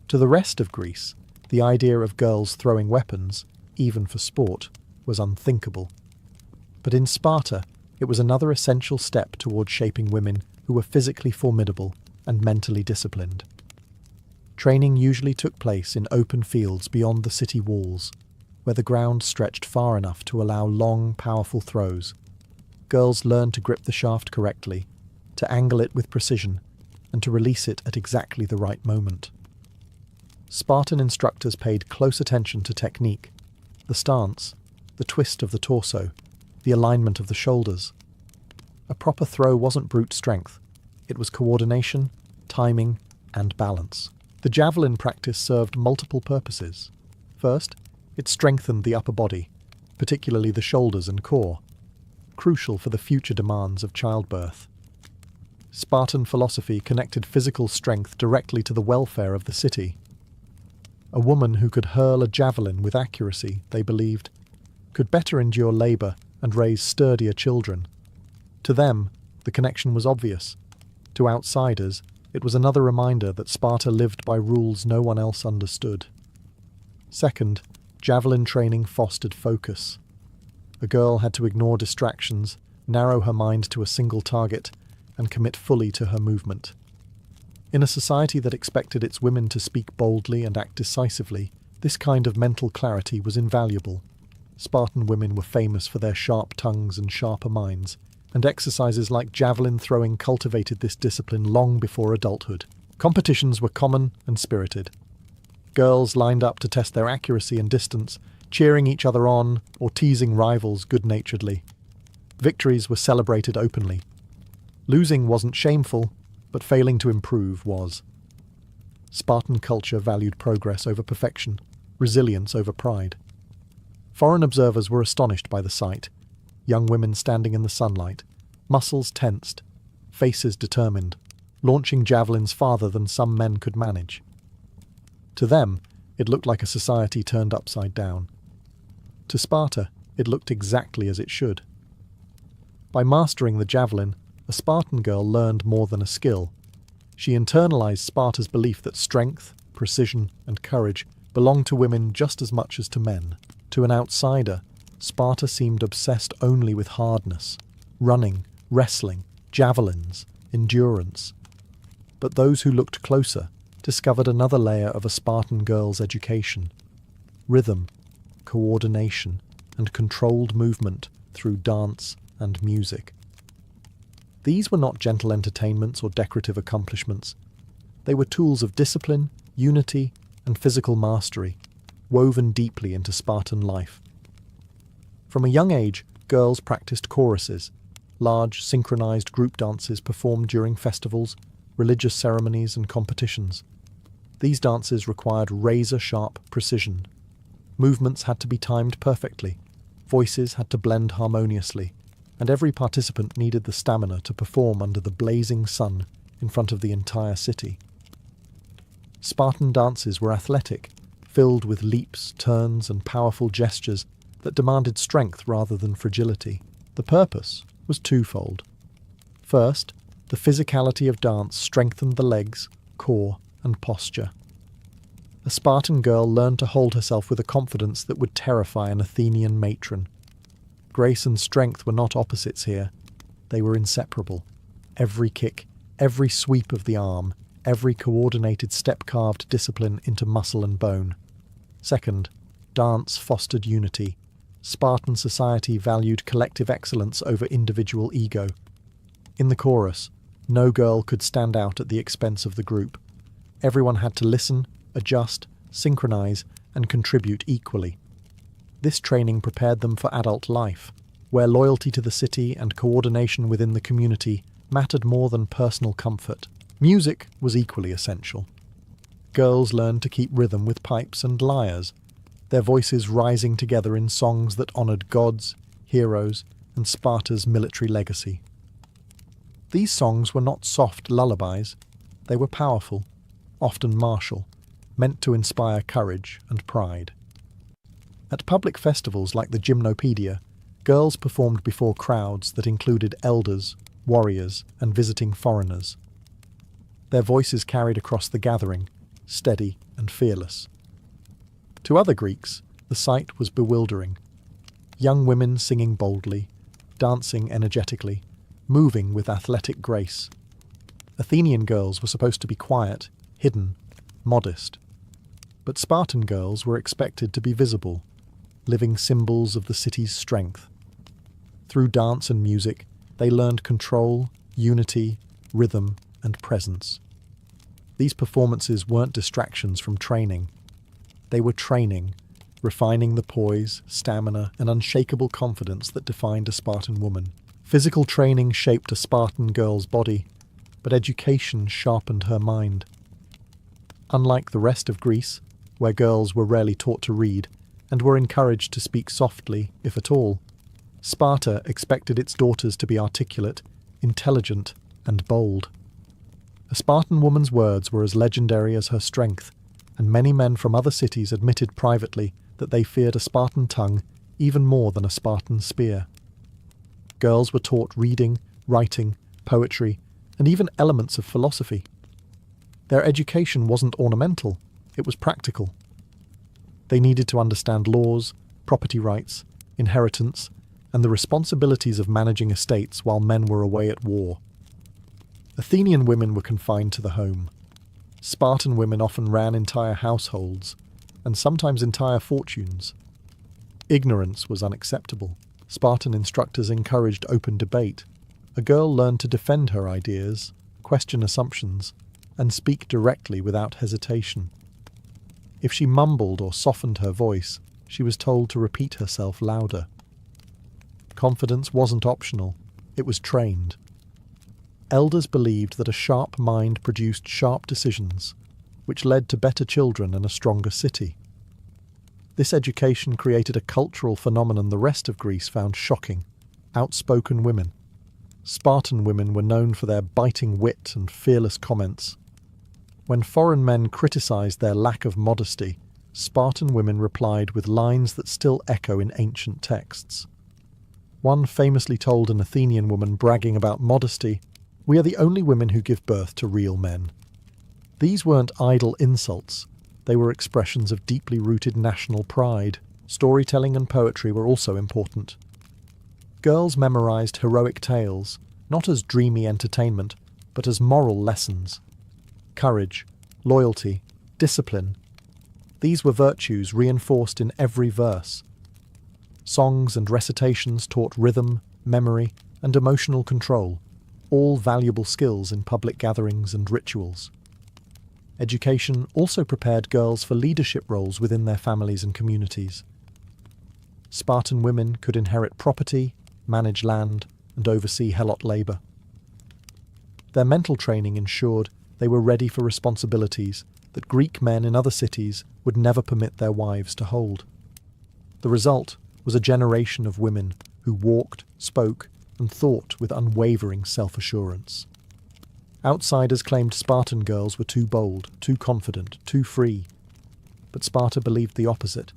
To the rest of Greece, the idea of girls throwing weapons, even for sport, was unthinkable. But in Sparta, it was another essential step toward shaping women who were physically formidable and mentally disciplined. Training usually took place in open fields beyond the city walls, where the ground stretched far enough to allow long, powerful throws. Girls learned to grip the shaft correctly, to angle it with precision, and to release it at exactly the right moment. Spartan instructors paid close attention to technique, the stance, the twist of the torso, the alignment of the shoulders. A proper throw wasn't brute strength. It was coordination, timing, and balance. The javelin practice served multiple purposes. First, it strengthened the upper body, particularly the shoulders and core, crucial for the future demands of childbirth. Spartan philosophy connected physical strength directly to the welfare of the city. A woman who could hurl a javelin with accuracy, they believed, could better endure labour and raise sturdier children. To them, the connection was obvious. To outsiders, it was another reminder that Sparta lived by rules no one else understood. Second, javelin training fostered focus. A girl had to ignore distractions, narrow her mind to a single target, and commit fully to her movement. In a society that expected its women to speak boldly and act decisively, this kind of mental clarity was invaluable. Spartan women were famous for their sharp tongues and sharper minds, and exercises like javelin throwing cultivated this discipline long before adulthood. Competitions were common and spirited. Girls lined up to test their accuracy and distance, cheering each other on or teasing rivals good-naturedly. Victories were celebrated openly. Losing wasn't shameful, but failing to improve was. Spartan culture valued progress over perfection, resilience over pride. Foreign observers were astonished by the sight. Young women standing in the sunlight, muscles tensed, faces determined, launching javelins farther than some men could manage. To them, it looked like a society turned upside down. To Sparta, it looked exactly as it should. By mastering the javelin, a Spartan girl learned more than a skill. She internalized Sparta's belief that strength, precision, and courage belonged to women just as much as to men. To an outsider, Sparta seemed obsessed only with hardness, running, wrestling, javelins, endurance. But those who looked closer discovered another layer of a Spartan girl's education: rhythm, coordination, and controlled movement through dance and music. These were not gentle entertainments or decorative accomplishments. They were tools of discipline, unity, and physical mastery, woven deeply into Spartan life. From a young age, girls practiced choruses, large synchronized group dances performed during festivals, religious ceremonies, and competitions. These dances required razor-sharp precision. Movements had to be timed perfectly, voices had to blend harmoniously, and every participant needed the stamina to perform under the blazing sun in front of the entire city. Spartan dances were athletic, filled with leaps, turns, and powerful gestures that demanded strength rather than fragility. The purpose was twofold. First, the physicality of dance strengthened the legs, core, and posture. A Spartan girl learned to hold herself with a confidence that would terrify an Athenian matron. Grace and strength were not opposites here. They were inseparable. Every kick, every sweep of the arm, every coordinated step carved discipline into muscle and bone. Second, dance fostered unity. Spartan society valued collective excellence over individual ego. In the chorus, no girl could stand out at the expense of the group. Everyone had to listen, adjust, synchronize, and contribute equally. This training prepared them for adult life, where loyalty to the city and coordination within the community mattered more than personal comfort. Music was equally essential. Girls learned to keep rhythm with pipes and lyres, their voices rising together in songs that honored gods, heroes, and Sparta's military legacy. These songs were not soft lullabies. They were powerful, often martial, meant to inspire courage and pride. At public festivals like the Gymnopedia, girls performed before crowds that included elders, warriors, and visiting foreigners. Their voices carried across the gathering, steady and fearless. To other Greeks, the sight was bewildering. Young women singing boldly, dancing energetically, moving with athletic grace. Athenian girls were supposed to be quiet, hidden, modest. But Spartan girls were expected to be visible, living symbols of the city's strength. Through dance and music, they learned control, unity, rhythm, and presence. These performances weren't distractions from training. They were training, refining the poise, stamina, and unshakable confidence that defined a Spartan woman. Physical training shaped a Spartan girl's body, but education sharpened her mind. Unlike the rest of Greece, where girls were rarely taught to read, and were encouraged to speak softly, if at all, Sparta expected its daughters to be articulate, intelligent, and bold. A Spartan woman's words were as legendary as her strength, and many men from other cities admitted privately that they feared a Spartan tongue even more than a Spartan spear. Girls were taught reading, writing, poetry, and even elements of philosophy. Their education wasn't ornamental, it was practical. They needed to understand laws, property rights, inheritance, and the responsibilities of managing estates while men were away at war. Athenian women were confined to the home. Spartan women often ran entire households, and sometimes entire fortunes. Ignorance was unacceptable. Spartan instructors encouraged open debate. A girl learned to defend her ideas, question assumptions, and speak directly without hesitation. If she mumbled or softened her voice, she was told to repeat herself louder. Confidence wasn't optional, it was trained. Elders believed that a sharp mind produced sharp decisions, which led to better children and a stronger city. This education created a cultural phenomenon the rest of Greece found shocking: outspoken women. Spartan women were known for their biting wit and fearless comments. When foreign men criticized their lack of modesty, Spartan women replied with lines that still echo in ancient texts. One famously told an Athenian woman bragging about modesty, "We are the only women who give birth to real men." These weren't idle insults, they were expressions of deeply rooted national pride. Storytelling and poetry were also important. Girls memorized heroic tales, not as dreamy entertainment, but as moral lessons. Courage, loyalty, discipline. These were virtues reinforced in every verse. Songs and recitations taught rhythm, memory, and emotional control, all valuable skills in public gatherings and rituals. Education also prepared girls for leadership roles within their families and communities. Spartan women could inherit property, manage land, and oversee helot labour. Their mental training ensured they were ready for responsibilities that Greek men in other cities would never permit their wives to hold. The result was a generation of women who walked, spoke, and thought with unwavering self-assurance. Outsiders claimed Spartan girls were too bold, too confident, too free. But Sparta believed the opposite.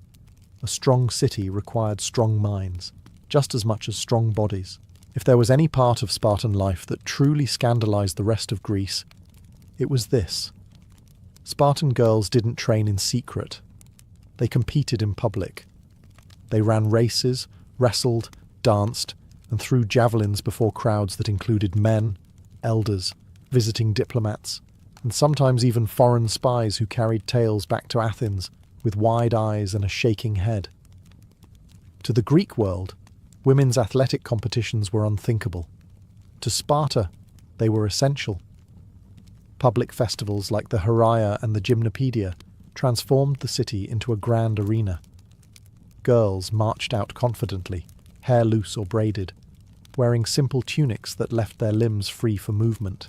A strong city required strong minds, just as much as strong bodies. If there was any part of Spartan life that truly scandalized the rest of Greece, it was this. Spartan girls didn't train in secret. They competed in public. They ran races, wrestled, danced, and threw javelins before crowds that included men, elders, visiting diplomats, and sometimes even foreign spies who carried tales back to Athens with wide eyes and a shaking head. To the Greek world, women's athletic competitions were unthinkable. To Sparta, they were essential. Public festivals like the Heraia and the Gymnopaedia transformed the city into a grand arena. Girls marched out confidently, hair loose or braided, wearing simple tunics that left their limbs free for movement.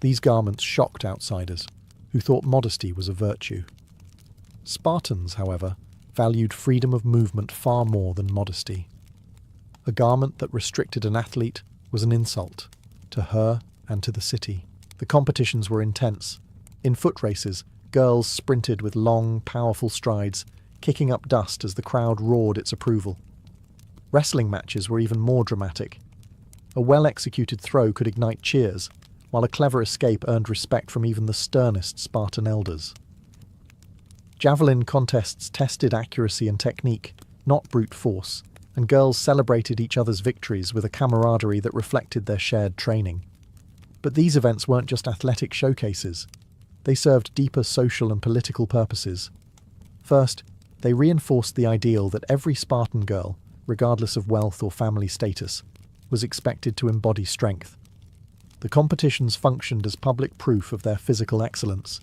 These garments shocked outsiders, who thought modesty was a virtue. Spartans, however, valued freedom of movement far more than modesty. A garment that restricted an athlete was an insult, to her and to the city. The competitions were intense. In foot races, girls sprinted with long, powerful strides, kicking up dust as the crowd roared its approval. Wrestling matches were even more dramatic. A well-executed throw could ignite cheers, while a clever escape earned respect from even the sternest Spartan elders. Javelin contests tested accuracy and technique, not brute force, and girls celebrated each other's victories with a camaraderie that reflected their shared training. But these events weren't just athletic showcases. They served deeper social and political purposes. First, they reinforced the ideal that every Spartan girl, regardless of wealth or family status, was expected to embody strength. The competitions functioned as public proof of their physical excellence.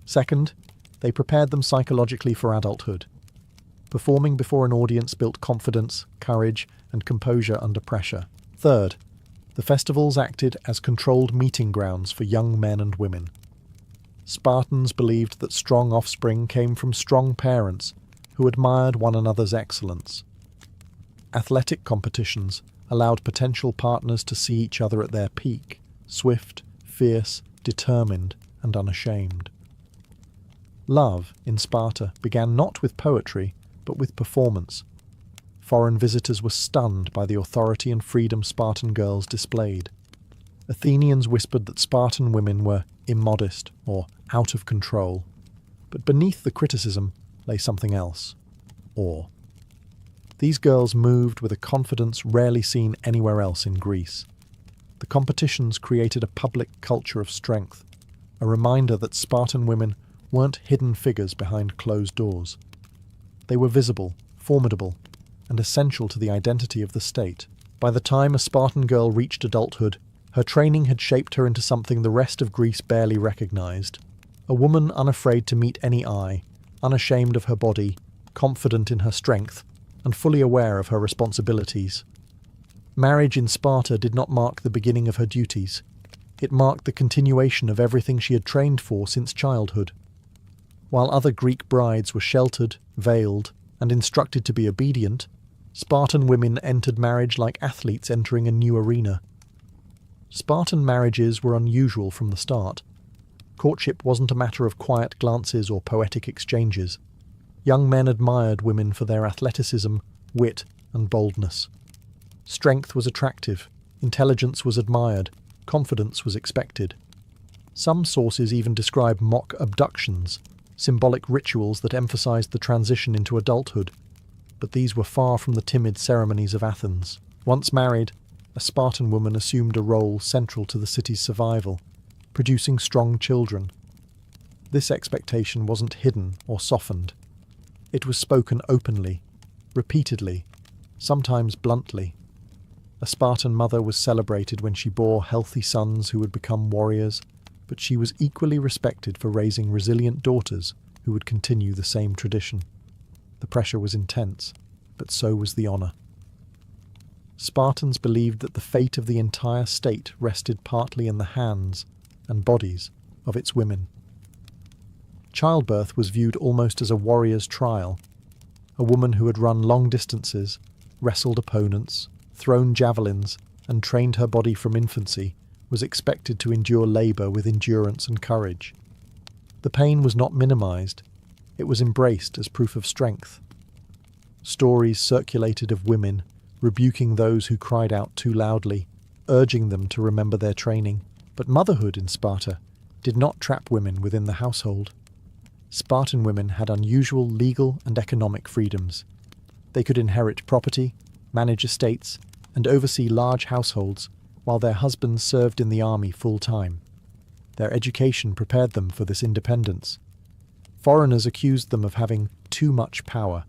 Second, they prepared them psychologically for adulthood. Performing before an audience built confidence, courage, and composure under pressure. Third, the festivals acted as controlled meeting grounds for young men and women. Spartans believed that strong offspring came from strong parents who admired one another's excellence. Athletic competitions allowed potential partners to see each other at their peak, swift, fierce, determined, and unashamed. Love, in Sparta, began not with poetry, but with performance. Foreign visitors were stunned by the authority and freedom Spartan girls displayed. Athenians whispered that Spartan women were immodest or out of control, but beneath the criticism lay something else: awe. These girls moved with a confidence rarely seen anywhere else in Greece. The competitions created a public culture of strength, a reminder that Spartan women weren't hidden figures behind closed doors. They were visible, formidable, and essential to the identity of the state. By the time a Spartan girl reached adulthood, her training had shaped her into something the rest of Greece barely recognized: A woman unafraid to meet any eye, unashamed of her body, confident in her strength, and fully aware of her responsibilities. Marriage in Sparta did not mark the beginning of her duties. It marked the continuation of everything she had trained for since childhood. While other Greek brides were sheltered, veiled, and instructed to be obedient, Spartan women entered marriage like athletes entering a new arena. Spartan marriages were unusual from the start. Courtship wasn't a matter of quiet glances or poetic exchanges. Young men admired women for their athleticism, wit, and boldness. Strength was attractive, intelligence was admired, confidence was expected. Some sources even describe mock abductions, symbolic rituals that emphasized the transition into adulthood, but these were far from the timid ceremonies of Athens. Once married, a Spartan woman assumed a role central to the city's survival, producing strong children. This expectation wasn't hidden or softened. It was spoken openly, repeatedly, sometimes bluntly. A Spartan mother was celebrated when she bore healthy sons who would become warriors, but she was equally respected for raising resilient daughters who would continue the same tradition. The pressure was intense, but so was the honor. Spartans believed that the fate of the entire state rested partly in the hands and bodies of its women. Childbirth was viewed almost as a warrior's trial. A woman who had run long distances, wrestled opponents, thrown javelins, and trained her body from infancy was expected to endure labour with endurance and courage. The pain was not minimized, it was embraced as proof of strength. Stories circulated of women rebuking those who cried out too loudly, urging them to remember their training. But motherhood in Sparta did not trap women within the household. Spartan women had unusual legal and economic freedoms. They could inherit property, manage estates, and oversee large households while their husbands served in the army full-time. Their education prepared them for this independence. Foreigners accused them of having too much power,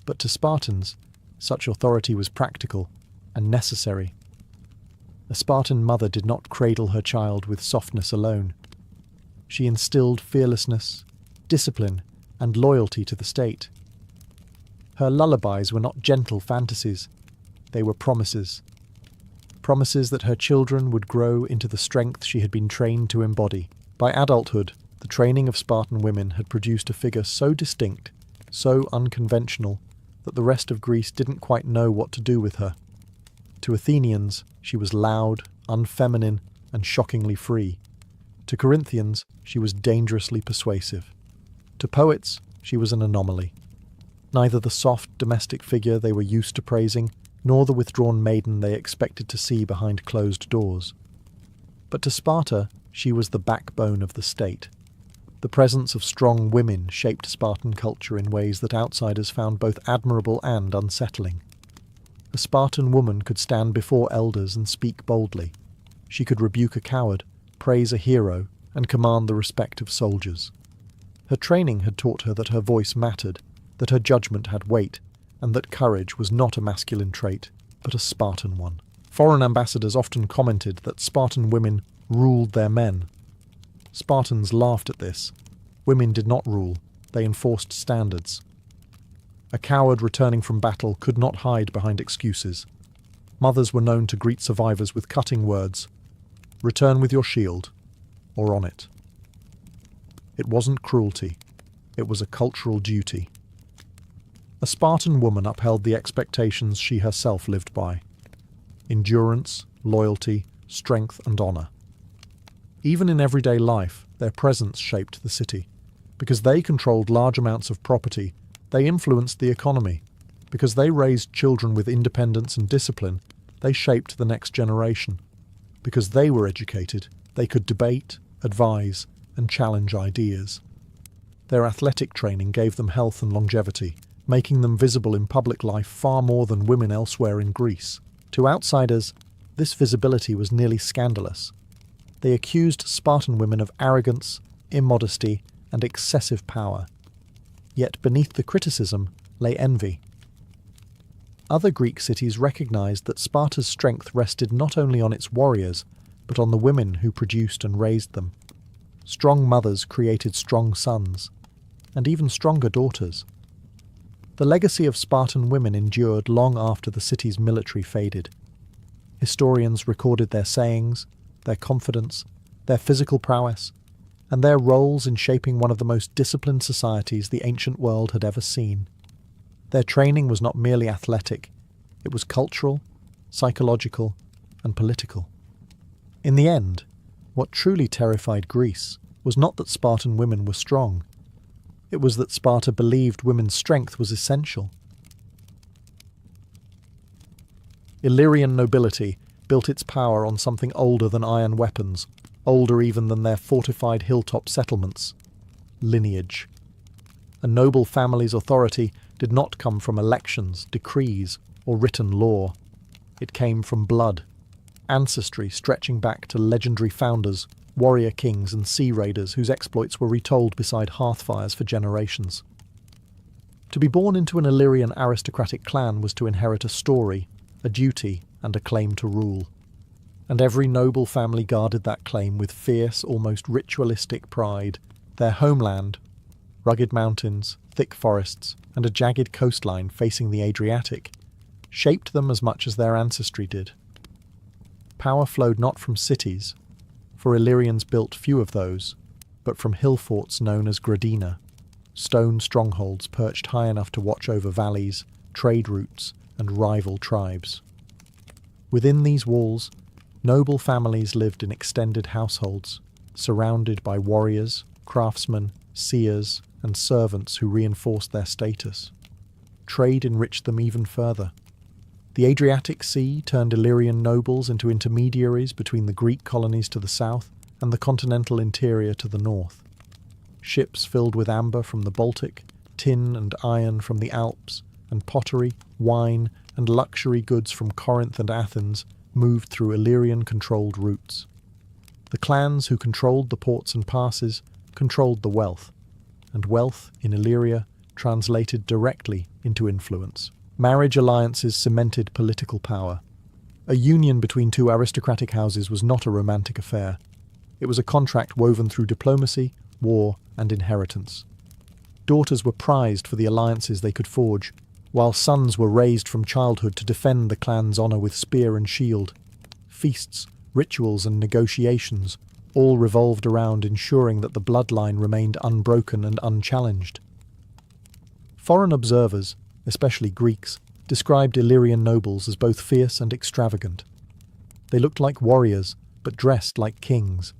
but to Spartans, such authority was practical and necessary. A Spartan mother did not cradle her child with softness alone. She instilled fearlessness, discipline, and loyalty to the state. Her lullabies were not gentle fantasies, they were promises. Promises that her children would grow into the strength she had been trained to embody. By adulthood, the training of Spartan women had produced a figure so distinct, so unconventional, that the rest of Greece didn't quite know what to do with her. To Athenians, she was loud, unfeminine, and shockingly free. To Corinthians, she was dangerously persuasive. To poets, she was an anomaly. Neither the soft domestic figure they were used to praising, nor the withdrawn maiden they expected to see behind closed doors. But to Sparta, she was the backbone of the state. The presence of strong women shaped Spartan culture in ways that outsiders found both admirable and unsettling. A Spartan woman could stand before elders and speak boldly. She could rebuke a coward, praise a hero, and command the respect of soldiers. Her training had taught her that her voice mattered, that her judgment had weight, and that courage was not a masculine trait, but a Spartan one. Foreign ambassadors often commented that Spartan women ruled their men. Spartans laughed at this. Women did not rule, they enforced standards. A coward returning from battle could not hide behind excuses. Mothers were known to greet survivors with cutting words, "Return with your shield," or "on it." It wasn't cruelty, it was a cultural duty. A Spartan woman upheld the expectations she herself lived by: endurance, loyalty, strength, and honor. Even in everyday life, their presence shaped the city. Because they controlled large amounts of property, they influenced the economy. Because they raised children with independence and discipline, they shaped the next generation. Because they were educated, they could debate, advise, and challenge ideas. Their athletic training gave them health and longevity, making them visible in public life far more than women elsewhere in Greece. To outsiders, this visibility was nearly scandalous. They accused Spartan women of arrogance, immodesty, and excessive power. Yet beneath the criticism lay envy. Other Greek cities recognized that Sparta's strength rested not only on its warriors, but on the women who produced and raised them. Strong mothers created strong sons, and even stronger daughters. The legacy of Spartan women endured long after the city's military faded. Historians recorded their sayings, their confidence, their physical prowess, and their roles in shaping one of the most disciplined societies the ancient world had ever seen. Their training was not merely athletic, it was cultural, psychological, and political. In the end, what truly terrified Greece was not that Spartan women were strong. It was that Sparta believed women's strength was essential. Illyrian nobility built its power on something older than iron weapons, older even than their fortified hilltop settlements: lineage. A noble family's authority did not come from elections, decrees, or written law. It came from blood, ancestry stretching back to legendary founders, warrior kings and sea raiders whose exploits were retold beside hearthfires for generations. To be born into an Illyrian aristocratic clan was to inherit a story, a duty, and a claim to rule. And every noble family guarded that claim with fierce, almost ritualistic pride. Their homeland, rugged mountains, thick forests, and a jagged coastline facing the Adriatic, shaped them as much as their ancestry did. Power flowed not from cities, for Illyrians built few of those, but from hill forts known as gradina, stone strongholds perched high enough to watch over valleys, trade routes, and rival tribes. Within these walls, noble families lived in extended households, surrounded by warriors, craftsmen, seers, and servants who reinforced their status. Trade enriched them even further. The Adriatic Sea turned Illyrian nobles into intermediaries between the Greek colonies to the south and the continental interior to the north. Ships filled with amber from the Baltic, tin and iron from the Alps, and pottery, wine, and luxury goods from Corinth and Athens moved through Illyrian-controlled routes. The clans who controlled the ports and passes controlled the wealth, and wealth in Illyria translated directly into influence. Marriage alliances cemented political power. A union between two aristocratic houses was not a romantic affair. It was a contract woven through diplomacy, war, and inheritance. Daughters were prized for the alliances they could forge, while sons were raised from childhood to defend the clan's honour with spear and shield. Feasts, rituals, and negotiations all revolved around ensuring that the bloodline remained unbroken and unchallenged. Foreign observers, especially Greeks, described Illyrian nobles as both fierce and extravagant. They looked like warriors, but dressed like kings.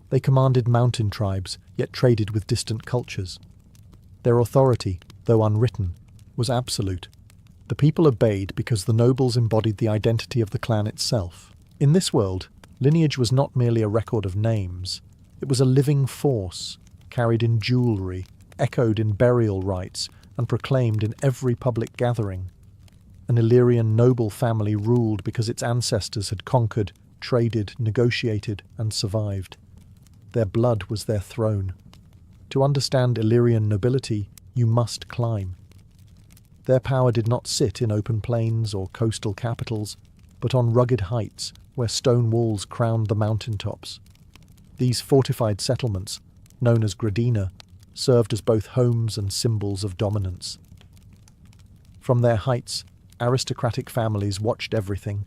They commanded mountain tribes, yet traded with distant cultures. Their authority, though unwritten, was absolute. The people obeyed because the nobles embodied the identity of the clan itself. In this world, lineage was not merely a record of names. It was a living force, carried in jewellery, echoed in burial rites, and proclaimed in every public gathering. An Illyrian noble family ruled because its ancestors had conquered, traded, negotiated, and survived. Their blood was their throne. To understand Illyrian nobility, you must climb. Their power did not sit in open plains or coastal capitals, but on rugged heights where stone walls crowned the mountaintops. These fortified settlements, known as gradina, served as both homes and symbols of dominance. From their heights, aristocratic families watched everything: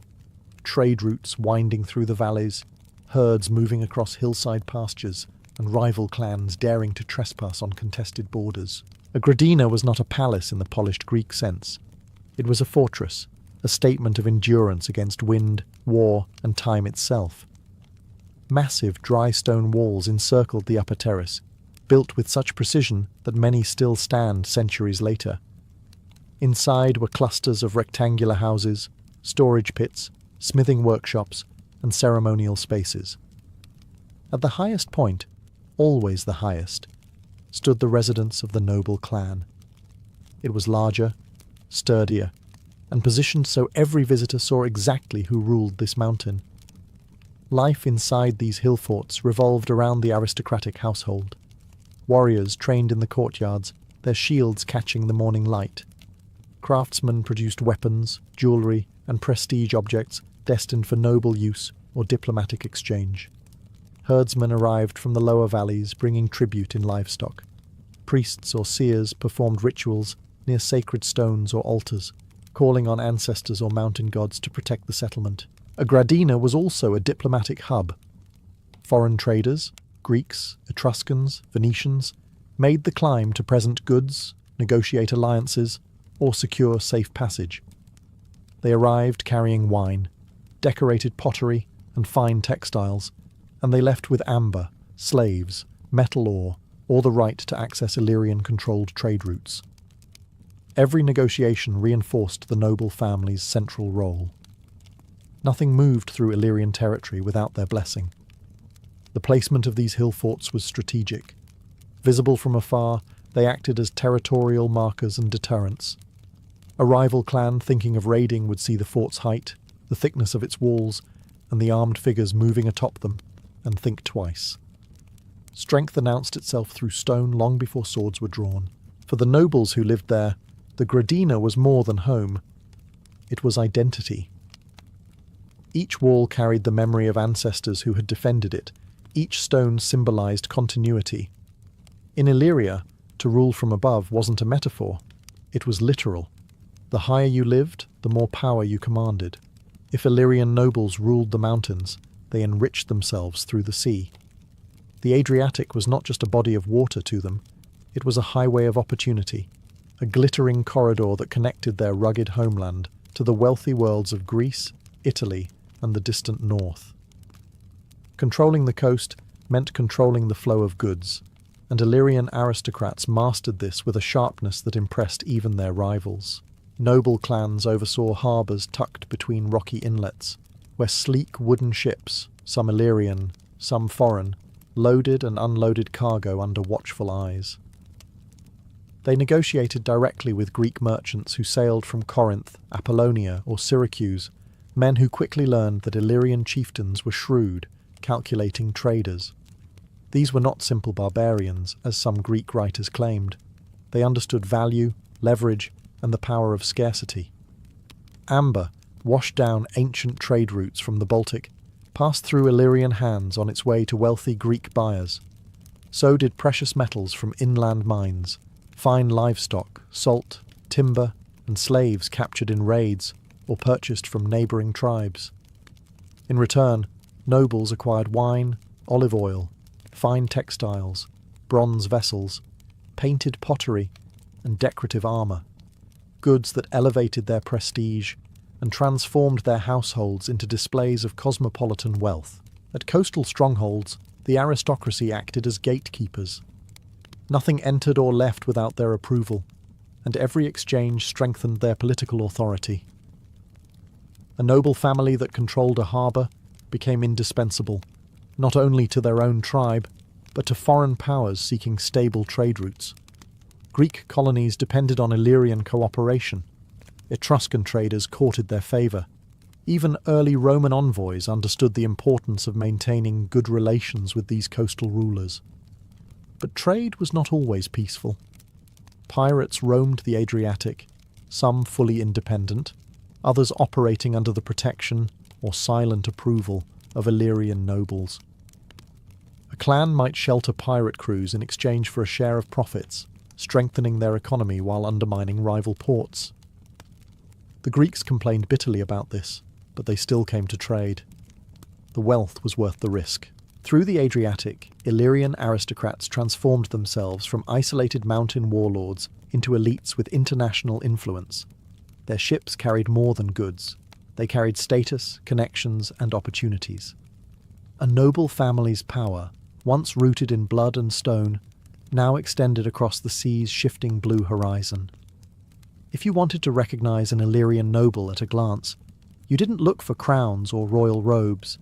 trade routes winding through the valleys, herds moving across hillside pastures, and rival clans daring to trespass on contested borders. A gradina was not a palace in the polished Greek sense. It was a fortress, a statement of endurance against wind, war, and time itself. Massive dry stone walls encircled the upper terrace, built with such precision that many still stand centuries later. Inside were clusters of rectangular houses, storage pits, smithing workshops, and ceremonial spaces. At the highest point, always the highest, stood the residence of the noble clan. It was larger, sturdier, and positioned so every visitor saw exactly who ruled this mountain. Life inside these hill forts revolved around the aristocratic household. Warriors trained in the courtyards, their shields catching the morning light. Craftsmen produced weapons, jewellery, and prestige objects destined for noble use or diplomatic exchange. herdsmen arrived from the lower valleys bringing tribute in livestock. Priests or seers performed rituals near sacred stones or altars, calling on ancestors or mountain gods to protect the settlement. Agradina was also a diplomatic hub. Foreign traders, Greeks, Etruscans, Venetians, made the climb to present goods, negotiate alliances, or secure safe passage. They arrived carrying wine, decorated pottery, and fine textiles, and they left with amber, slaves, metal ore, or the right to access Illyrian-controlled trade routes. Every negotiation reinforced the noble family's central role. Nothing moved through Illyrian territory without their blessing. The placement of these hill forts was strategic. Visible from afar, they acted as territorial markers and deterrents. A rival clan thinking of raiding would see the fort's height, the thickness of its walls, and the armed figures moving atop them, and think twice. Strength announced itself through stone long before swords were drawn. For the nobles who lived there, the Gradina was more than home. It was identity. Each wall carried the memory of ancestors who had defended it. Each stone symbolized continuity. In Illyria, to rule from above wasn't a metaphor. It was literal. The higher you lived, the more power you commanded. If Illyrian nobles ruled the mountains, they enriched themselves through the sea. The Adriatic was not just a body of water to them, it was a highway of opportunity, a glittering corridor that connected their rugged homeland to the wealthy worlds of Greece, Italy, and the distant north. Controlling the coast meant controlling the flow of goods, and Illyrian aristocrats mastered this with a sharpness that impressed even their rivals. Noble clans oversaw harbours tucked between rocky inlets, where sleek wooden ships, some Illyrian, some foreign, loaded and unloaded cargo under watchful eyes. They negotiated directly with Greek merchants who sailed from Corinth, Apollonia, or Syracuse, men who quickly learned that Illyrian chieftains were shrewd, calculating traders. These were not simple barbarians, as some Greek writers claimed. They understood value, leverage, and the power of scarcity. Amber washed down ancient trade routes from the Baltic, passed through Illyrian hands on its way to wealthy Greek buyers. So did precious metals from inland mines, fine livestock, salt, timber, and slaves captured in raids or purchased from neighbouring tribes. In return, nobles acquired wine, olive oil, fine textiles, bronze vessels, painted pottery, and decorative armour, goods that elevated their prestige and transformed their households into displays of cosmopolitan wealth. At coastal strongholds, the aristocracy acted as gatekeepers. Nothing entered or left without their approval, and every exchange strengthened their political authority. A noble family that controlled a harbour became indispensable, not only to their own tribe, but to foreign powers seeking stable trade routes. Greek colonies depended on Illyrian cooperation. Etruscan traders courted their favour. Even early Roman envoys understood the importance of maintaining good relations with these coastal rulers. But trade was not always peaceful. Pirates roamed the Adriatic, some fully independent, others operating under the protection or silent approval of Illyrian nobles. A clan might shelter pirate crews in exchange for a share of profits, strengthening their economy while undermining rival ports. The Greeks complained bitterly about this, but they still came to trade. The wealth was worth the risk. Through the Adriatic, Illyrian aristocrats transformed themselves from isolated mountain warlords into elites with international influence. Their ships carried more than goods. They carried status, connections, and opportunities. A noble family's power, once rooted in blood and stone, now extended across the sea's shifting blue horizon. If you wanted to recognize an Illyrian noble at a glance, you didn't look for crowns or royal robes.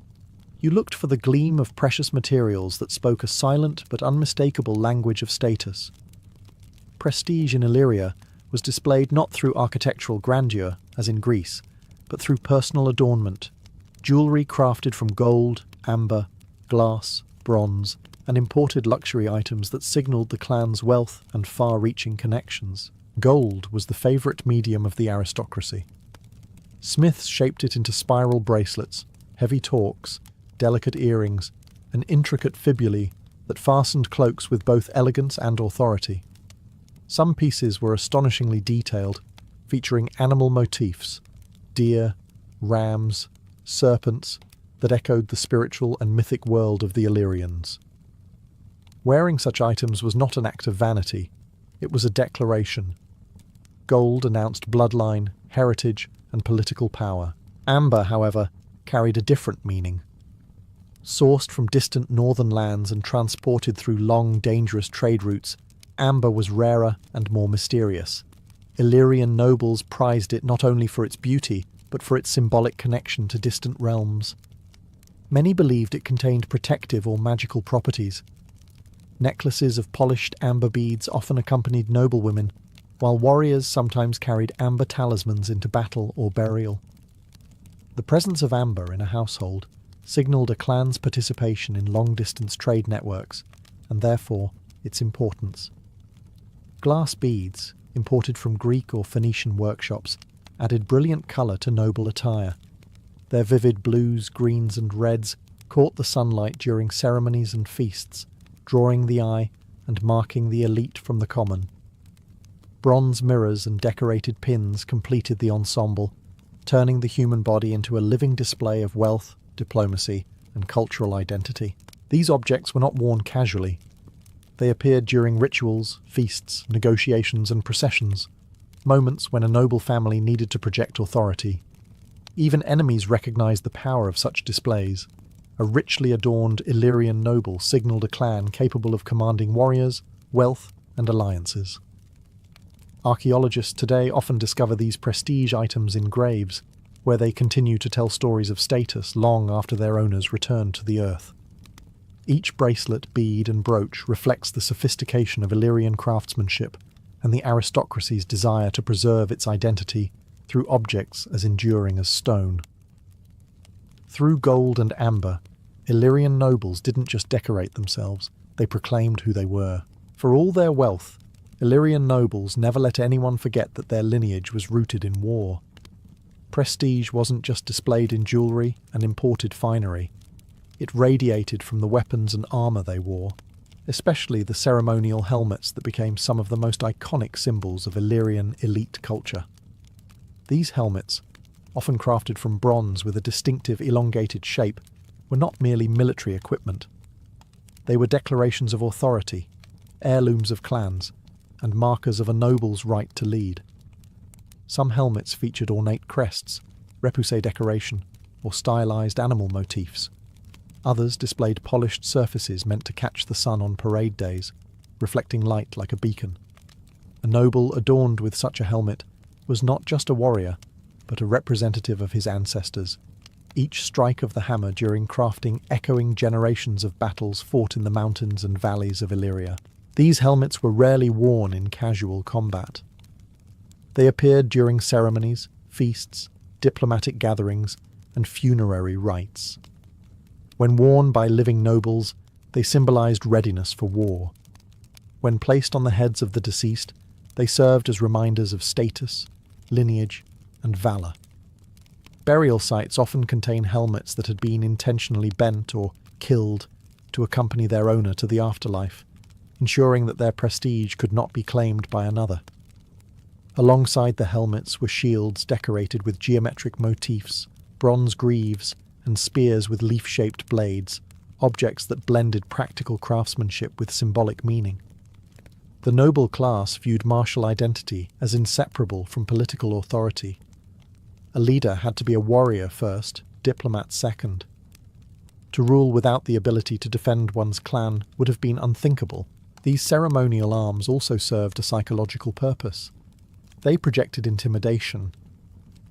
You looked for the gleam of precious materials that spoke a silent but unmistakable language of status. Prestige in Illyria was displayed not through architectural grandeur, as in Greece, but through personal adornment, jewellery crafted from gold, amber, glass, bronze, and imported luxury items that signalled the clan's wealth and far-reaching connections. Gold was the favourite medium of the aristocracy. Smiths shaped it into spiral bracelets, heavy torques, delicate earrings, and intricate fibulae that fastened cloaks with both elegance and authority. Some pieces were astonishingly detailed, featuring animal motifs, deer, rams, serpents, that echoed the spiritual and mythic world of the Illyrians. Wearing such items was not an act of vanity, it was a declaration. Gold announced bloodline, heritage, and political power. Amber, however, carried a different meaning. Sourced from distant northern lands and transported through long, dangerous trade routes, amber was rarer and more mysterious. Illyrian nobles prized it not only for its beauty, but for its symbolic connection to distant realms. Many believed it contained protective or magical properties. Necklaces of polished amber beads often accompanied noblewomen, while warriors sometimes carried amber talismans into battle or burial. The presence of amber in a household signalled a clan's participation in long-distance trade networks, and therefore its importance. Glass beads, imported from Greek or Phoenician workshops, added brilliant colour to noble attire. Their vivid blues, greens and reds caught the sunlight during ceremonies and feasts, drawing the eye and marking the elite from the common. Bronze mirrors and decorated pins completed the ensemble, turning the human body into a living display of wealth, diplomacy, and cultural identity. These objects were not worn casually. They appeared during rituals, feasts, negotiations, and processions, moments when a noble family needed to project authority. Even enemies recognized the power of such displays. A richly adorned Illyrian noble signalled a clan capable of commanding warriors, wealth, and alliances. Archaeologists today often discover these prestige items in graves, where they continue to tell stories of status long after their owners return to the earth. Each bracelet, bead, and brooch reflects the sophistication of Illyrian craftsmanship and the aristocracy's desire to preserve its identity through objects as enduring as stone. Through gold and amber, Illyrian nobles didn't just decorate themselves, they proclaimed who they were. For all their wealth, Illyrian nobles never let anyone forget that their lineage was rooted in war. Prestige wasn't just displayed in jewellery and imported finery. It radiated from the weapons and armour they wore, especially the ceremonial helmets that became some of the most iconic symbols of Illyrian elite culture. These helmets, often crafted from bronze with a distinctive elongated shape, were not merely military equipment. They were declarations of authority, heirlooms of clans, and markers of a noble's right to lead. Some helmets featured ornate crests, repoussé decoration, or stylized animal motifs. Others displayed polished surfaces meant to catch the sun on parade days, reflecting light like a beacon. A noble adorned with such a helmet was not just a warrior, but a representative of his ancestors, each strike of the hammer during crafting echoing generations of battles fought in the mountains and valleys of Illyria. These helmets were rarely worn in casual combat. They appeared during ceremonies, feasts, diplomatic gatherings, and funerary rites. When worn by living nobles, they symbolized readiness for war. When placed on the heads of the deceased, they served as reminders of status, lineage, and valor. Burial sites often contain helmets that had been intentionally bent or killed to accompany their owner to the afterlife, ensuring that their prestige could not be claimed by another. Alongside the helmets were shields decorated with geometric motifs, bronze greaves, and spears with leaf-shaped blades, objects that blended practical craftsmanship with symbolic meaning. The noble class viewed martial identity as inseparable from political authority. A leader had to be a warrior first, diplomat second. To rule without the ability to defend one's clan would have been unthinkable. These ceremonial arms also served a psychological purpose. They projected intimidation.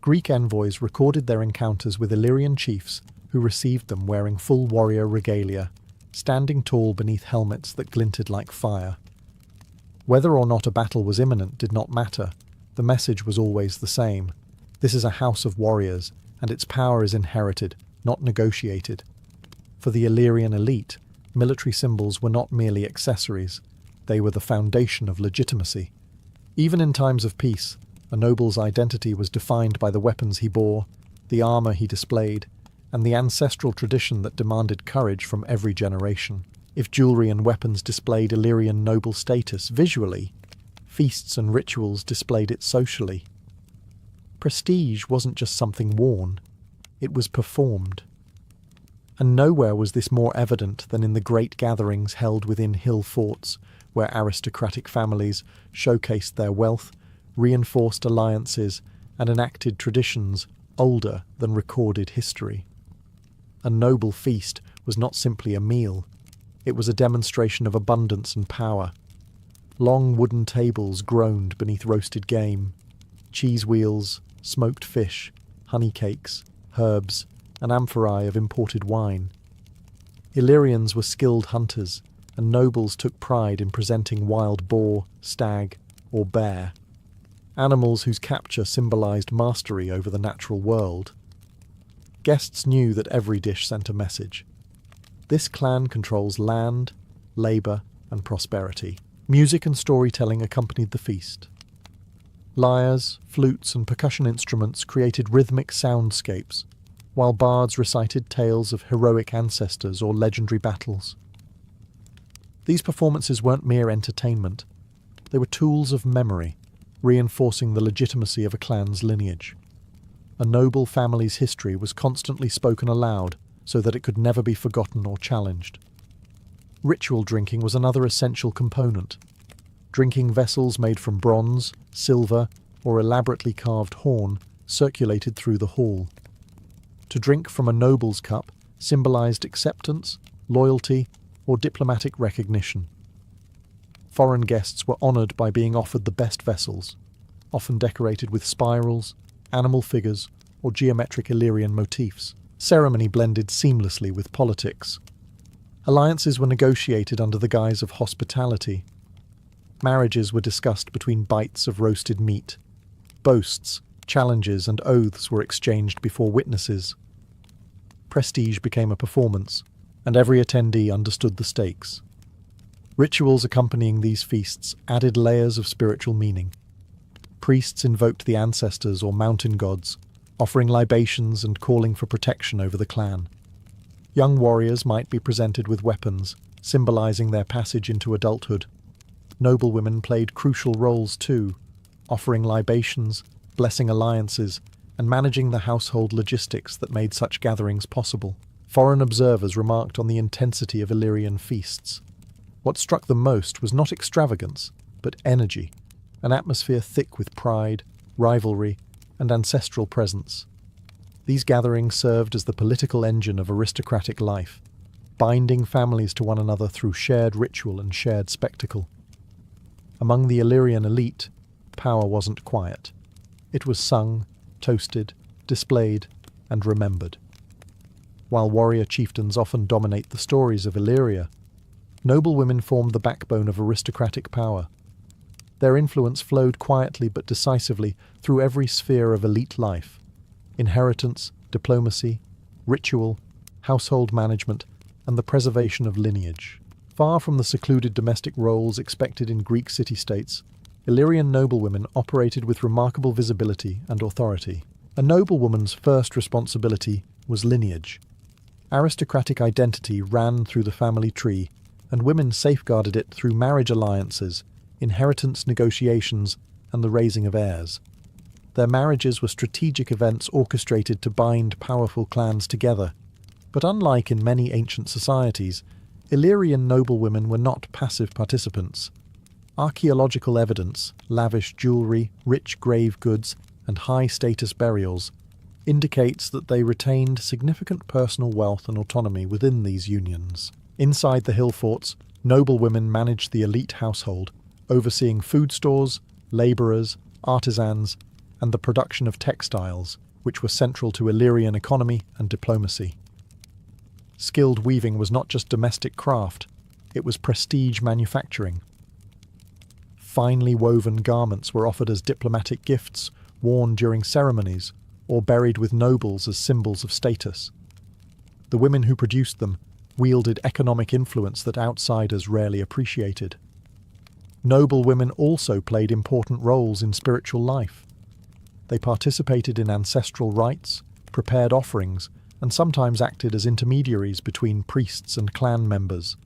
Greek envoys recorded their encounters with Illyrian chiefs who received them wearing full warrior regalia, standing tall beneath helmets that glinted like fire. Whether or not a battle was imminent did not matter. The message was always the same. This is a house of warriors, and its power is inherited, not negotiated. For the Illyrian elite, military symbols were not merely accessories. They were the foundation of legitimacy. Even in times of peace, a noble's identity was defined by the weapons he bore, the armor he displayed, and the ancestral tradition that demanded courage from every generation. If jewelry and weapons displayed Illyrian noble status visually, feasts and rituals displayed it socially. Prestige wasn't just something worn, it was performed. And nowhere was this more evident than in the great gatherings held within hill forts, where aristocratic families showcased their wealth, reinforced alliances, and enacted traditions older than recorded history. A noble feast was not simply a meal, it was a demonstration of abundance and power. Long wooden tables groaned beneath roasted game, cheese wheels, smoked fish, honey cakes, herbs, and amphorae of imported wine. Illyrians were skilled hunters, and nobles took pride in presenting wild boar, stag, or bear, animals whose capture symbolized mastery over the natural world. Guests knew that every dish sent a message. This clan controls land, labor, and prosperity. Music and storytelling accompanied the feast. Lyres, flutes, and percussion instruments created rhythmic soundscapes, while bards recited tales of heroic ancestors or legendary battles. These performances weren't mere entertainment. They were tools of memory, reinforcing the legitimacy of a clan's lineage. A noble family's history was constantly spoken aloud so that it could never be forgotten or challenged. Ritual drinking was another essential component. Drinking vessels made from bronze, silver, or elaborately carved horn circulated through the hall. To drink from a noble's cup symbolized acceptance, loyalty, or diplomatic recognition. Foreign guests were honored by being offered the best vessels, often decorated with spirals, animal figures, or geometric Illyrian motifs. Ceremony blended seamlessly with politics. Alliances were negotiated under the guise of hospitality. Marriages were discussed between bites of roasted meat. Boasts, challenges, and oaths were exchanged before witnesses. Prestige became a performance, and every attendee understood the stakes. Rituals accompanying these feasts added layers of spiritual meaning. Priests invoked the ancestors or mountain gods, offering libations and calling for protection over the clan. Young warriors might be presented with weapons, symbolizing their passage into adulthood. Noblewomen played crucial roles too, offering libations, blessing alliances, and managing the household logistics that made such gatherings possible. Foreign observers remarked on the intensity of Illyrian feasts. What struck them most was not extravagance, but energy, an atmosphere thick with pride, rivalry, and ancestral presence. These gatherings served as the political engine of aristocratic life, binding families to one another through shared ritual and shared spectacle. Among the Illyrian elite, power wasn't quiet. It was sung, toasted, displayed, and remembered. While warrior chieftains often dominate the stories of Illyria, noblewomen formed the backbone of aristocratic power. Their influence flowed quietly but decisively through every sphere of elite life: inheritance, diplomacy, ritual, household management, and the preservation of lineage. Far from the secluded domestic roles expected in Greek city-states, Illyrian noblewomen operated with remarkable visibility and authority. A noblewoman's first responsibility was lineage. Aristocratic identity ran through the family tree, and women safeguarded it through marriage alliances, inheritance negotiations, and the raising of heirs. Their marriages were strategic events orchestrated to bind powerful clans together. But unlike in many ancient societies, Illyrian noblewomen were not passive participants. Archaeological evidence, lavish jewelry, rich grave goods, and high-status burials indicates that they retained significant personal wealth and autonomy within these unions. Inside the hill forts, noblewomen managed the elite household, overseeing food stores, labourers, artisans, and the production of textiles, which were central to Illyrian economy and diplomacy. Skilled weaving was not just domestic craft, it was prestige manufacturing. Finely woven garments were offered as diplomatic gifts, worn during ceremonies, or buried with nobles as symbols of status. The women who produced them wielded economic influence that outsiders rarely appreciated. Noble women also played important roles in spiritual life. They participated in ancestral rites, prepared offerings, and sometimes acted as intermediaries between priests and clan members.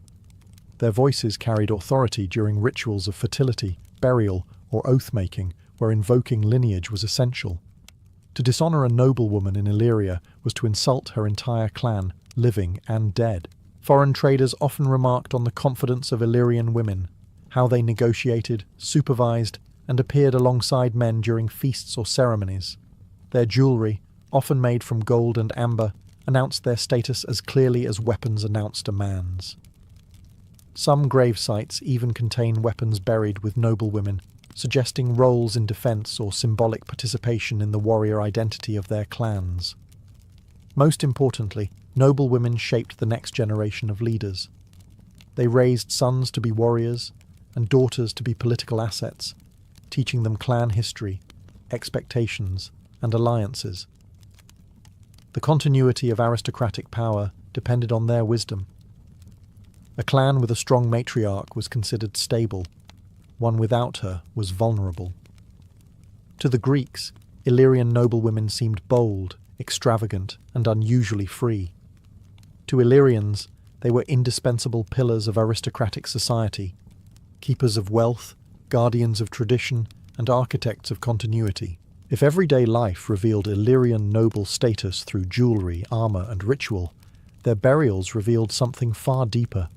Their voices carried authority during rituals of fertility, burial, or oath-making, where invoking lineage was essential. To dishonor a noblewoman in Illyria was to insult her entire clan, living and dead. Foreign traders often remarked on the confidence of Illyrian women, how they negotiated, supervised, and appeared alongside men during feasts or ceremonies. Their jewelry, often made from gold and amber, announced their status as clearly as weapons announced a man's. Some grave sites even contain weapons buried with noblewomen, suggesting roles in defense or symbolic participation in the warrior identity of their clans. Most importantly, noblewomen shaped the next generation of leaders. They raised sons to be warriors and daughters to be political assets, teaching them clan history, expectations, and alliances. The continuity of aristocratic power depended on their wisdom. A clan with a strong matriarch was considered stable. One without her was vulnerable. To the Greeks, Illyrian noblewomen seemed bold, extravagant, and unusually free. To Illyrians, they were indispensable pillars of aristocratic society, keepers of wealth, guardians of tradition, and architects of continuity. If everyday life revealed Illyrian noble status through jewelry, armor, and ritual, their burials revealed something far deeper: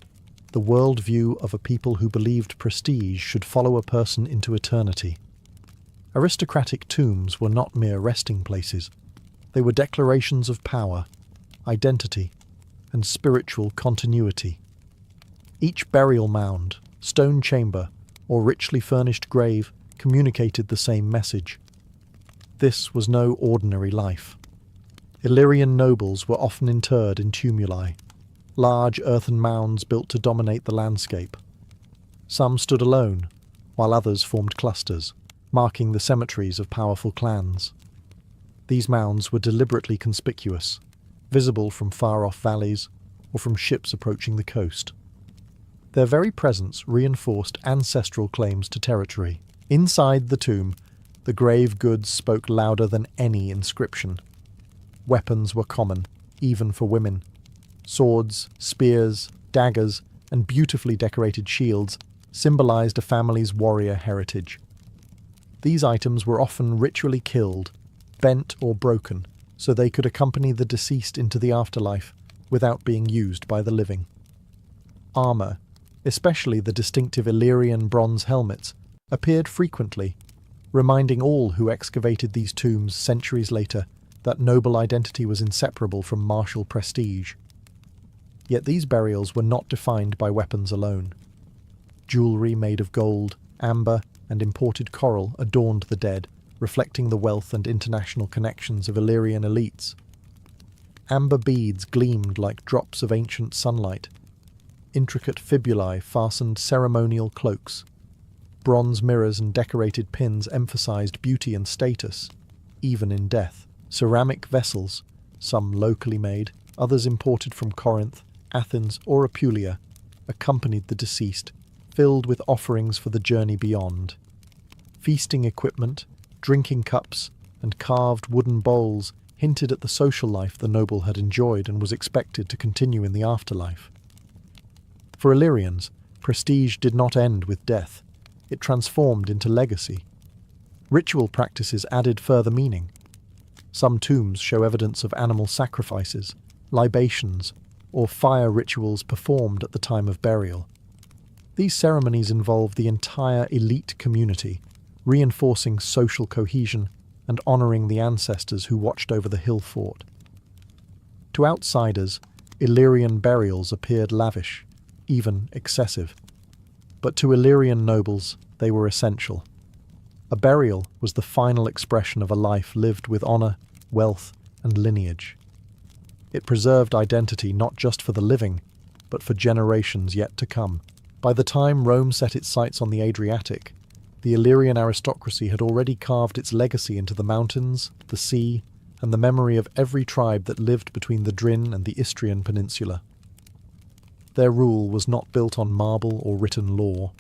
the worldview of a people who believed prestige should follow a person into eternity. Aristocratic tombs were not mere resting places. They were declarations of power, identity, and spiritual continuity. Each burial mound, stone chamber, or richly furnished grave communicated the same message. This was no ordinary life. Illyrian nobles were often interred in tumuli, large earthen mounds built to dominate the landscape. Some stood alone, while others formed clusters, marking the cemeteries of powerful clans. These mounds were deliberately conspicuous, visible from far-off valleys or from ships approaching the coast. Their very presence reinforced ancestral claims to territory. Inside the tomb, the grave goods spoke louder than any inscription. Weapons were common, even for women. Swords, spears, daggers, and beautifully decorated shields symbolized a family's warrior heritage. These items were often ritually killed, bent or broken, so they could accompany the deceased into the afterlife without being used by the living. Armor, especially the distinctive Illyrian bronze helmets, appeared frequently, reminding all who excavated these tombs centuries later that noble identity was inseparable from martial prestige. Yet these burials were not defined by weapons alone. Jewelry made of gold, amber, and imported coral adorned the dead, reflecting the wealth and international connections of Illyrian elites. Amber beads gleamed like drops of ancient sunlight. Intricate fibulae fastened ceremonial cloaks. Bronze mirrors and decorated pins emphasized beauty and status, even in death. Ceramic vessels, some locally made, others imported from Corinth, Athens, or Apulia, accompanied the deceased, filled with offerings for the journey beyond. Feasting equipment, drinking cups, and carved wooden bowls hinted at the social life the noble had enjoyed and was expected to continue in the afterlife. For Illyrians, prestige did not end with death. It transformed into legacy. Ritual practices added further meaning. Some tombs show evidence of animal sacrifices, libations, or fire rituals performed at the time of burial. These ceremonies involve the entire elite community, reinforcing social cohesion and honoring the ancestors who watched over the hill fort. To outsiders, Illyrian burials appeared lavish, even excessive. But to Illyrian nobles, they were essential. A burial was the final expression of a life lived with honor, wealth, and lineage. It preserved identity not just for the living, but for generations yet to come. By the time Rome set its sights on the Adriatic, the Illyrian aristocracy had already carved its legacy into the mountains, the sea, and the memory of every tribe that lived between the Drin and the Istrian peninsula. Their rule was not built on marble or written law.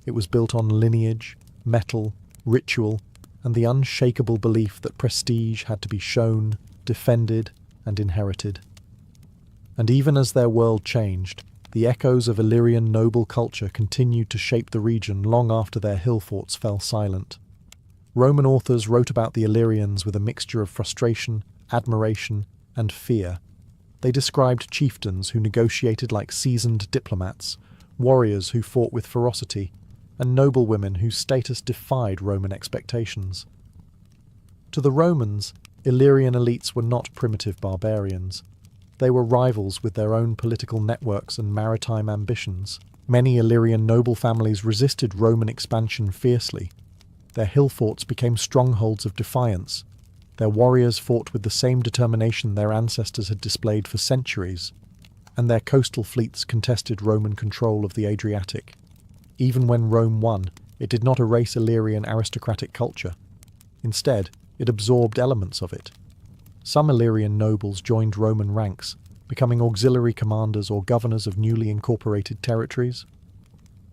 It was built on lineage, metal, ritual, and the unshakable belief that prestige had to be shown, defended, and inherited. And even as their world changed, the echoes of Illyrian noble culture continued to shape the region long after their hill forts fell silent. Roman authors wrote about the Illyrians with a mixture of frustration, admiration, and fear. They described chieftains who negotiated like seasoned diplomats, warriors who fought with ferocity, and noblewomen whose status defied Roman expectations. To the Romans, Illyrian elites were not primitive barbarians. They were rivals with their own political networks and maritime ambitions. Many Illyrian noble families resisted Roman expansion fiercely. Their hill forts became strongholds of defiance. Their warriors fought with the same determination their ancestors had displayed for centuries, and their coastal fleets contested Roman control of the Adriatic. Even when Rome won, it did not erase Illyrian aristocratic culture. Instead, it absorbed elements of it. Some Illyrian nobles joined Roman ranks, becoming auxiliary commanders or governors of newly incorporated territories.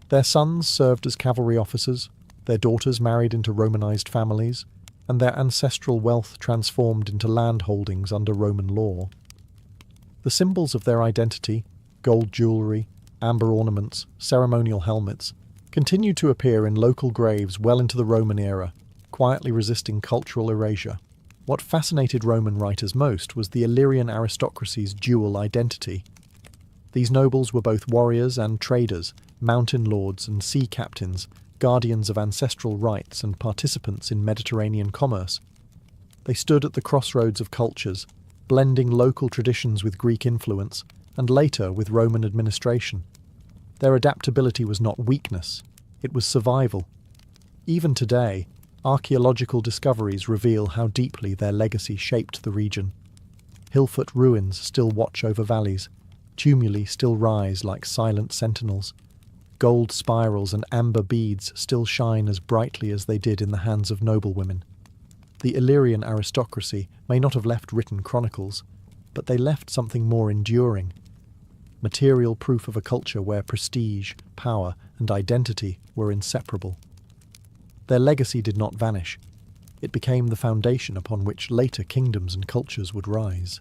Their sons served as cavalry officers, their daughters married into Romanized families, and their ancestral wealth transformed into land holdings under Roman law. The symbols of their identity, gold jewellery, amber ornaments, ceremonial helmets, continued to appear in local graves well into the Roman era, quietly resisting cultural erasure. What fascinated Roman writers most was the Illyrian aristocracy's dual identity. These nobles were both warriors and traders, mountain lords and sea captains, guardians of ancestral rights and participants in Mediterranean commerce. They stood at the crossroads of cultures, blending local traditions with Greek influence, and later with Roman administration. Their adaptability was not weakness, it was survival. Even today, archaeological discoveries reveal how deeply their legacy shaped the region. Hillfoot ruins still watch over valleys, tumuli still rise like silent sentinels. Gold spirals and amber beads still shine as brightly as they did in the hands of noblewomen. The Illyrian aristocracy may not have left written chronicles, but they left something more enduring. Material proof of a culture where prestige, power, and identity were inseparable. Their legacy did not vanish. It became the foundation upon which later kingdoms and cultures would rise.